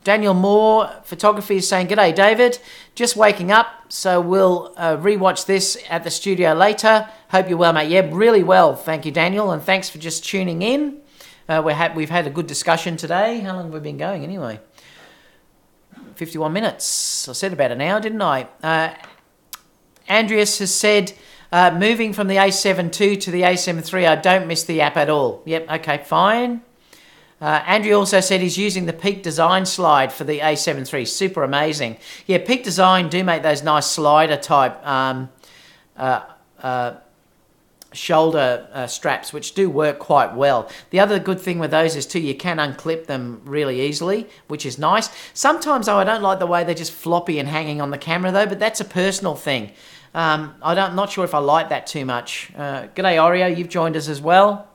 Daniel Moore Photography is saying, G'day, David. Just waking up, so we'll rewatch this at the studio later. Hope you're well, mate. Yeah, really well. Thank you, Daniel, and thanks for just tuning in. We've had a good discussion today. How long have we been going anyway? 51 minutes. I said about an hour, didn't I? Andreas has said, moving from the A7 II to the A7 III, I don't miss the app at all. Yep, okay, fine. Andrew also said he's using the Peak Design slide for the A7 III. Super amazing. Yeah, Peak Design do make those nice slider type shoulder straps, which do work quite well. The other good thing with those is too, you can unclip them really easily, which is nice. Sometimes though, I don't like the way they're just floppy and hanging on the camera though, but that's a personal thing. I'm not sure if I like that too much. G'day Oreo, you've joined us as well.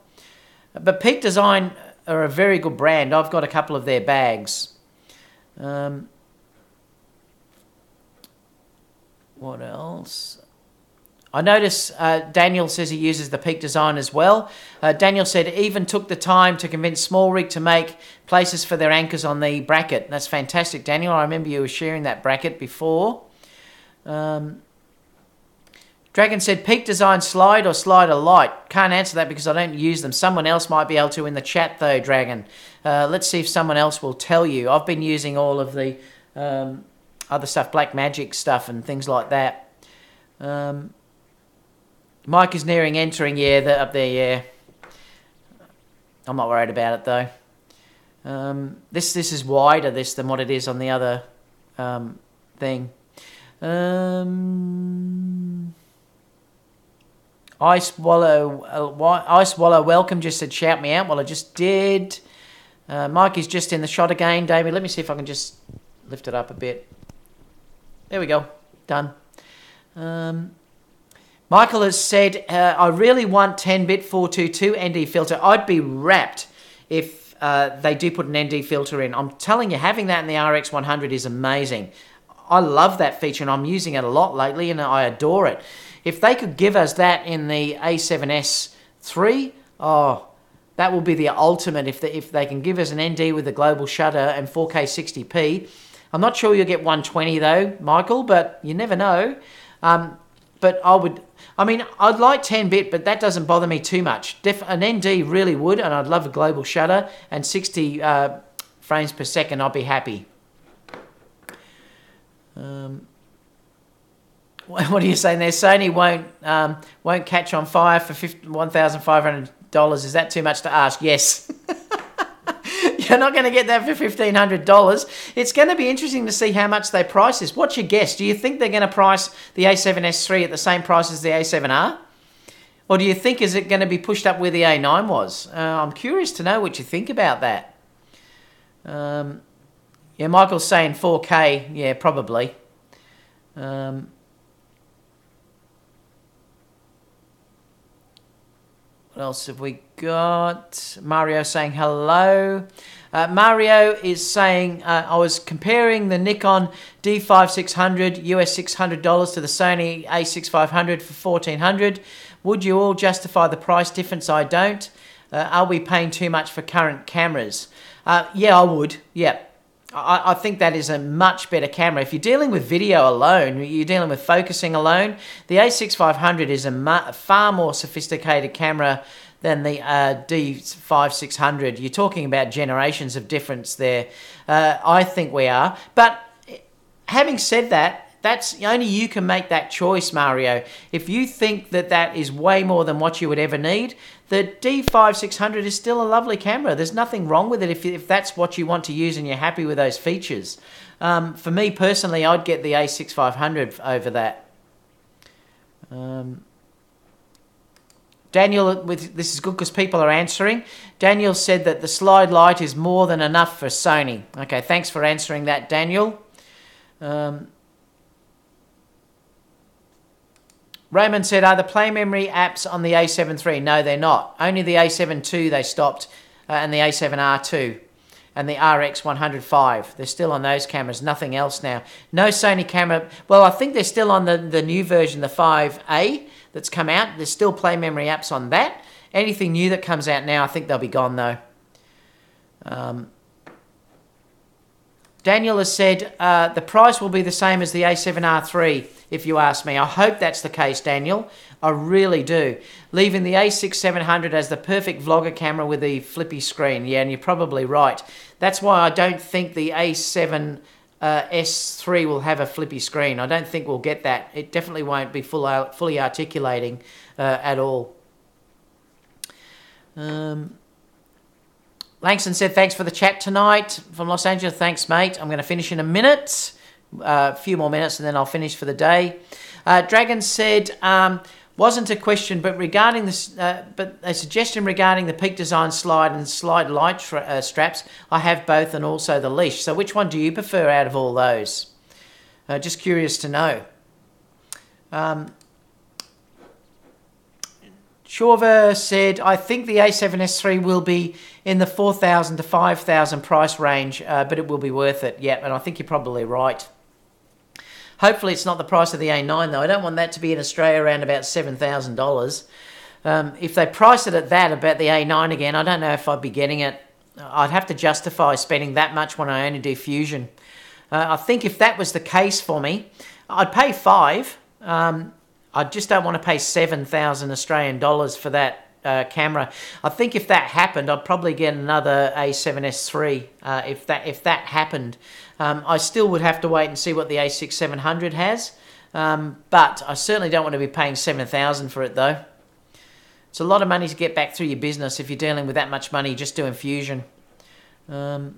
But Peak Design are a very good brand. I've got a couple of their bags. What else? I notice Daniel says he uses the Peak Design as well. Daniel said even took the time to convince Small Rig to make places for their anchors on the bracket. That's fantastic, Daniel. I remember you were sharing that bracket before. Dragon said, Peak Design slide or slider light? Can't answer that because I don't use them. Someone else might be able to in the chat though, Dragon. Let's see if someone else will tell you. I've been using all of the other stuff, Black Magic stuff and things like that. Mike is nearing entering, yeah, they're up there, yeah. I'm not worried about it though. This is wider than what it is on the other thing. Ice Wallow, welcome, just said shout me out. Well, I just did. Mike is just in the shot again, David. Let me see if I can just lift it up a bit. There we go. Done. Michael has said, I really want 10-bit 422 ND filter. I'd be wrapped if they do put an ND filter in. I'm telling you, having that in the RX100 is amazing. I love that feature and I'm using it a lot lately and I adore it. If they could give us that in the A7S III, oh, that will be the ultimate. If they can give us an ND with a global shutter and 4K 60p. I'm not sure you'll get 120 though, Michael, but you never know. But I'd like 10-bit, but that doesn't bother me too much. An ND really would, and I'd love a global shutter and 60 frames per second. I'd be happy. What are you saying there? Sony won't catch on fire for $1,500. Is that too much to ask? Yes. You're not going to get that for $1,500. It's going to be interesting to see how much they price this. What's your guess? Do you think they're going to price the A7S III at the same price as the A7R? Or do you think is it going to be pushed up where the A9 was? I'm curious to know what you think about that. Yeah, Michael's saying 4K. Yeah, probably. What else have we got? Mario saying hello. Mario is saying, I was comparing the Nikon D5600 US $600 to the Sony A6500 for $1,400. Would you all justify the price difference? I don't. Are we paying too much for current cameras? Yeah, I would. Yeah. I think that is a much better camera. If you're dealing with video alone, you're dealing with focusing alone, the A6500 is a far more sophisticated camera than the D5600. You're talking about generations of difference there. I think we are. But having said that, that's only you can make that choice, Mario. If you think that that is way more than what you would ever need, the D5600 is still a lovely camera. There's nothing wrong with it if that's what you want to use and you're happy with those features. For me personally, I'd get the A6500 over that. Daniel, this is good because people are answering. Daniel said that the slide light is more than enough for Sony. Okay, thanks for answering that, Daniel. Raymond said, are the play memory apps on the A7 III? No, they're not. Only the A7 II they stopped, and the A7R2 and the RX105. They're still on those cameras, nothing else now. No Sony camera. Well, I think they're still on the new version, the 5A that's come out. There's still play memory apps on that. Anything new that comes out now, I think they'll be gone though. Daniel has said the price will be the same as the A7R3, if you ask me. I hope that's the case, Daniel. I really do. Leaving the A6700 as the perfect vlogger camera with the flippy screen. Yeah, and you're probably right. That's why I don't think the A7S3 will have a flippy screen. I don't think we'll get that. It definitely won't be fully articulating at all. Langston said, thanks for the chat tonight from Los Angeles. Thanks, mate. I'm going to finish in a minute. A few more minutes and then I'll finish for the day. Dragon said, wasn't a question, but regarding this, but a suggestion regarding the Peak Design slide and slide light straps. I have both and also the leash. So which one do you prefer out of all those? Just curious to know. Shorver said, I think the A7S III will be in the 4,000 to 5,000 price range, but it will be worth it. Yeah, and I think you're probably right. Hopefully it's not the price of the A9 though. I don't want that to be in Australia around about $7,000. If they price it at that, about the A9 again, I don't know if I'd be getting it. I'd have to justify spending that much when I only do Fusion. I think if that was the case for me, I'd pay $5,000. I just don't want to pay 7,000 Australian dollars for that camera. I think if that happened, I'd probably get another A7S III if that happened. I still would have to wait and see what the A6700 has, but I certainly don't want to be paying 7,000 for it though. It's a lot of money to get back through your business if you're dealing with that much money just doing Fusion. What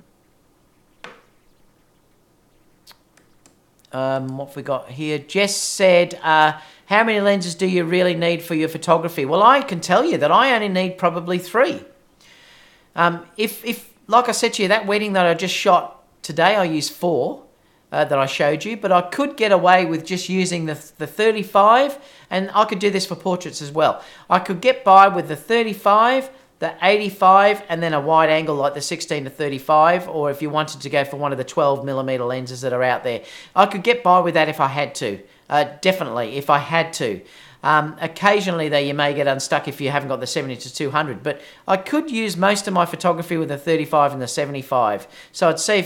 have we got here? Jess said, how many lenses do you really need for your photography? Well, I can tell you that I only need probably 3. If like I said to you, that wedding that I just shot today, I used 4 that I showed you, but I could get away with just using the 35, and I could do this for portraits as well. I could get by with the 35, the 85, and then a wide angle like the 16 to 35, or if you wanted to go for one of the 12mm lenses that are out there. I could get by with that if I had to. Definitely, if I had to. Occasionally, though, you may get unstuck if you haven't got the 70 to 200, but I could use most of my photography with the 35 and the 75. So I'd say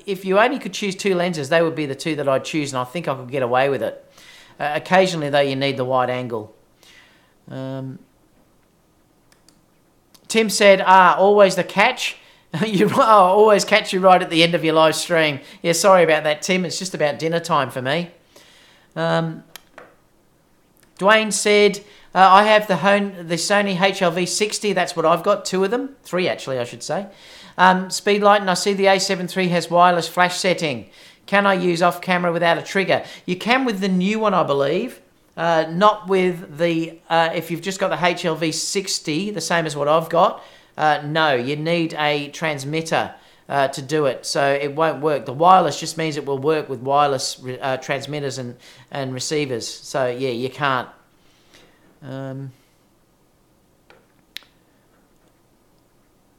if you only could choose 2 lenses, they would be the 2 that I'd choose, and I think I could get away with it. Occasionally, though, you need the wide angle. Tim said, always the catch. Always catch you right at the end of your live stream. Yeah, sorry about that, Tim. It's just about dinner time for me. Dwayne said, I have the Sony HLV60. That's what I've got, 2 of them. 3, actually, I should say. Speedlight, and I see the A7 III has wireless flash setting. Can I use off camera without a trigger? You can with the new one, I believe. Not with the, if you've just got the HLV60, the same as what I've got. No, you need a transmitter to do it, so it won't work. The wireless just means it will work with wireless transmitters and receivers. So yeah, you can't.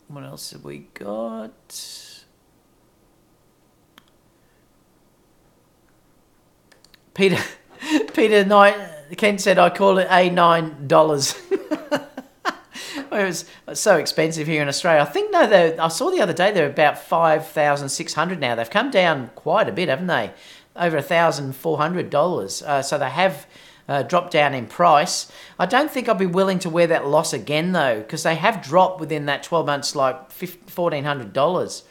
What else have we got? Peter Knight Ken said I call it $9. It was so expensive here in Australia. I think, no, I saw the other day they're about 5,600 now. They've come down quite a bit, haven't they? Over $1,400. So they have dropped down in price. I don't think I'll be willing to wear that loss again, though, because they have dropped within that 12 months like $1,400.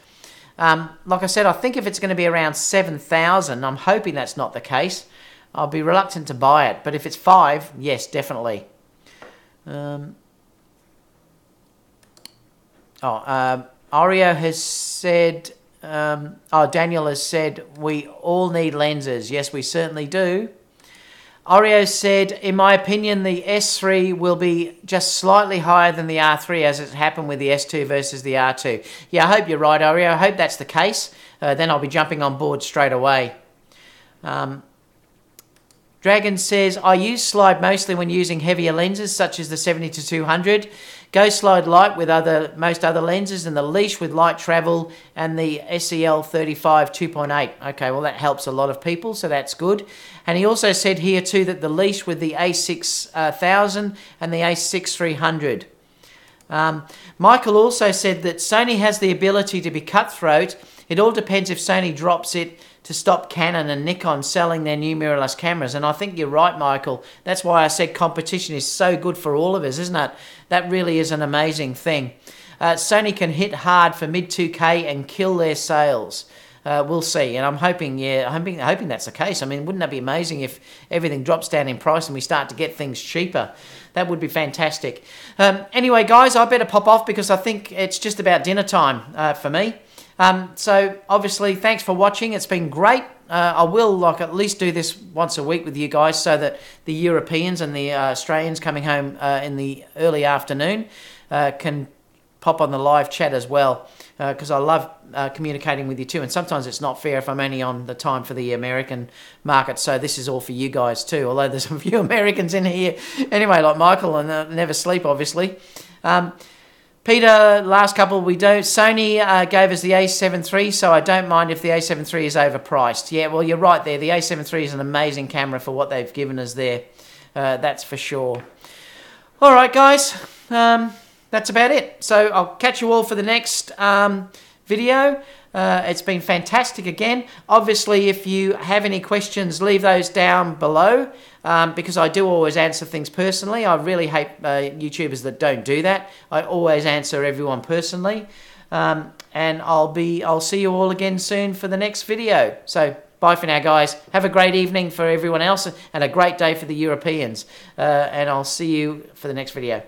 Like I said, I think if it's going to be around 7,000, I'm hoping that's not the case. I'll be reluctant to buy it. But if it's 5, yes, definitely. Oreo has said, Daniel has said, we all need lenses. Yes, we certainly do. Oreo said, in my opinion, the S3 will be just slightly higher than the R3 as it happened with the S2 versus the R2. Yeah, I hope you're right, Oreo. I hope that's the case. Then I'll be jumping on board straight away. Dragon says, I use slide mostly when using heavier lenses such as the 70-200. Go slide light with most other lenses, and the leash with light travel, and the SEL 35 2.8. Okay, well that helps a lot of people, so that's good. And he also said here too that the leash with the A6000 and the A6300. Michael also said that Sony has the ability to be cutthroat. It all depends if Sony drops it to stop Canon and Nikon selling their new mirrorless cameras. And I think you're right, Michael. That's why I said competition is so good for all of us, isn't it? That really is an amazing thing. Sony can hit hard for mid 2K and kill their sales. We'll see. And I'm hoping that's the case. I mean, wouldn't that be amazing if everything drops down in price and we start to get things cheaper? That would be fantastic. Anyway, guys, I better pop off because I think it's just about dinner time for me. So obviously, thanks for watching. It's been great. I will at least do this once a week with you guys so that the Europeans and the Australians coming home in the early afternoon can pop on the live chat as well, because I love communicating with you too. And sometimes it's not fair if I'm only on the time for the American market. So this is all for you guys too, although there's a few Americans in here. Anyway, like Michael and Never Sleep, obviously. Peter, last couple we don't. Sony gave us the A7 III, so I don't mind if the A7 III is overpriced. Yeah, well, you're right there. The A7 III is an amazing camera for what they've given us there. That's for sure. All right, guys. That's about it. So I'll catch you all for the next video. It's been fantastic again. Obviously, if you have any questions, leave those down below. Because I do always answer things personally. I really hate YouTubers that don't do that. I always answer everyone personally. And I'll see you all again soon for the next video. So bye for now, guys. Have a great evening for everyone else and a great day for the Europeans. And I'll see you for the next video.